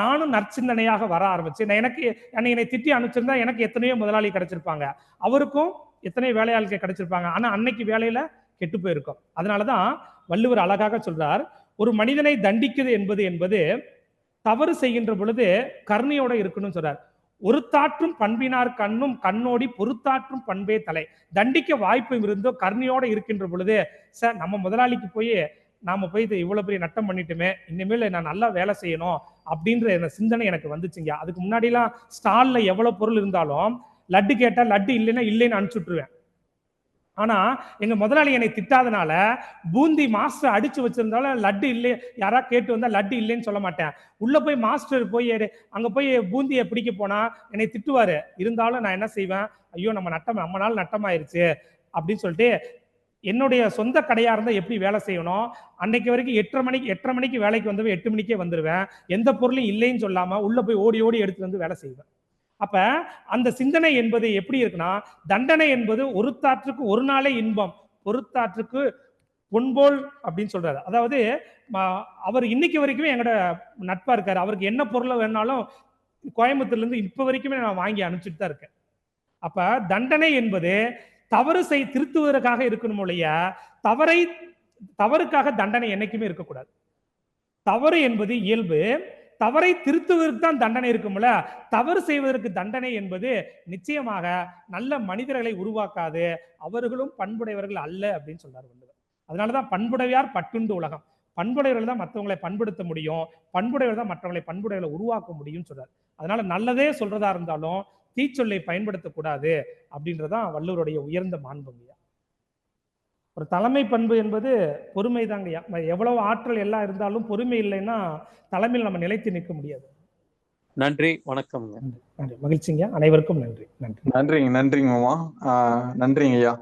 நானும் நற்சிந்தனையாக வர ஆரம்பிச்சேன். எனக்கு என்னை திட்டி அனுப்பிச்சிருந்தா எனக்கு எத்தனையோ முதலாளி கிடைச்சிருப்பாங்க, அவருக்கும் எத்தனையோ வேலையாளுக்கு கிடைச்சிருப்பாங்க. ஆனா அன்னைக்கு வேலையில கெட்டு போயிருக்கும். அதனாலதான் வள்ளுவர் அழகாக சொல்றார், ஒரு மனிதனை தண்டிக்குது என்பது தவறு செய்கின்ற பொழுது கருணையோட இருக்கணும்னு சொல்றார். ஒருத்தாற்றும் பண்பினார் கண்ணும் கண்ணோடி பொறுத்தாற்றும் பண்பே தலை. தண்டிக்க வாய்ப்பு இருந்தோ கருணையோட இருக்கின்ற பொழுது, சார் நம்ம முதலாளிக்கு போய் நாம போய் இவ்வளவு பெரிய நட்டம் பண்ணிட்டுமே, இனிமேல் நான் நல்லா வேலை செய்யணும் அப்படின்ற சிந்தனை எனக்கு வந்துச்சுங்க. அதுக்கு முன்னாடி எல்லாம் ஸ்டால்ல எவ்வளவு பொருள் இருந்தாலும் லட்டு கேட்டா லட்டு இல்லைன்னா இல்லைன்னு அனுப்பிச்சுட்டுருவேன். ஆனா எங்க முதலாளி என்னை திட்டாதனால பூந்தி மாஸ்டர் அடிச்சு வச்சிருந்தாலும் லட்டு இல்லை, யாரா கேட்டு வந்தா லட்டு இல்லைன்னு சொல்ல மாட்டேன். உள்ள போய் மாஸ்டர் போய் அங்க போய் பூந்தியை பிடிக்க போனா என்னை திட்டுவாரு. இருந்தாலும் நான் என்ன செய்வேன், ஐயோ நம்ம நாள் நட்டமாயிருச்சு, அப்படின்னு சொல்லிட்டு என்னுடைய சொந்த கடையா இருந்தா எப்படி வேலை செய்யணும், அன்னைக்கு வரைக்கும் 8:30 மணிக்கு வேலைக்கு வந்தவன் 8 மணிக்கே வந்துருவேன், எந்த பொருளும் இல்லைன்னு சொல்லாம உள்ள போய் ஓடி ஓடி எடுத்து வந்து வேலை செய்வேன். அப்ப அந்த சிந்தனை என்பது எப்படி இருக்குன்னா, தண்டனை என்பது ஒருத்தாற்றுக்கு ஒரு நாளே இன்பம், பொறுத்தாற்றுக்கு பொன்போல் அப்படின்னு சொல்றாரு. அதாவது அவர் இன்னைக்கு வரைக்குமே எங்கட நட்பா இருக்காரு. அவருக்கு என்ன பொருள் வேணாலும் கோயம்புத்தூர்ல இருந்து இப்ப வரைக்குமே நான் வாங்கி அனுப்பிச்சுட்டு தான் இருக்கேன். அப்ப தண்டனை என்பது தவறு திருத்துவதற்காக இருக்கணும் இல்லைய, தவறுக்காக தண்டனை என்னைக்குமே இருக்கக்கூடாது. தவறு என்பது இயல்பு, தவறை திருத்துவதற்கு தான் தண்டனை இருக்கும்ல. தவறு செய்வதற்கு தண்டனை என்பது நிச்சயமாக நல்ல மனிதர்களை உருவாக்காது, அவர்களும் பண்புடையவர்கள் அல்ல அப்படின்னு சொல்றாரு வள்ளுவர். அதனாலதான் பண்புடையார் பட்டுண்டு உலகம். பண்புடையவர்கள் தான் மற்றவங்களை பண்படுத்த முடியும், பண்புடையவர்கள் தான் மற்றவங்களை பண்புடையவர்களை உருவாக்க முடியும் சொல்றாரு. அதனால நல்லதே சொல்றதா இருந்தாலும் தீச்சொல்லை பயன்படுத்தக்கூடாது அப்படின்றதான் வள்ளுவருடைய உயர்ந்த மாண்புங்கய்யா. ஒரு தலைமை பண்பு என்பது பொறுமை தாங்கய்யா. எவ்வளவு ஆற்றல் எல்லாம் இருந்தாலும் பொறுமை இல்லைன்னா தலைமையில் நம்ம நிலைத்து நிற்க முடியாது. நன்றி, வணக்கம். நன்றி, மகிழ்ச்சிங்க. அனைவருக்கும் நன்றி. நன்றிங்க மாமா. நன்றிங்க ஐயா.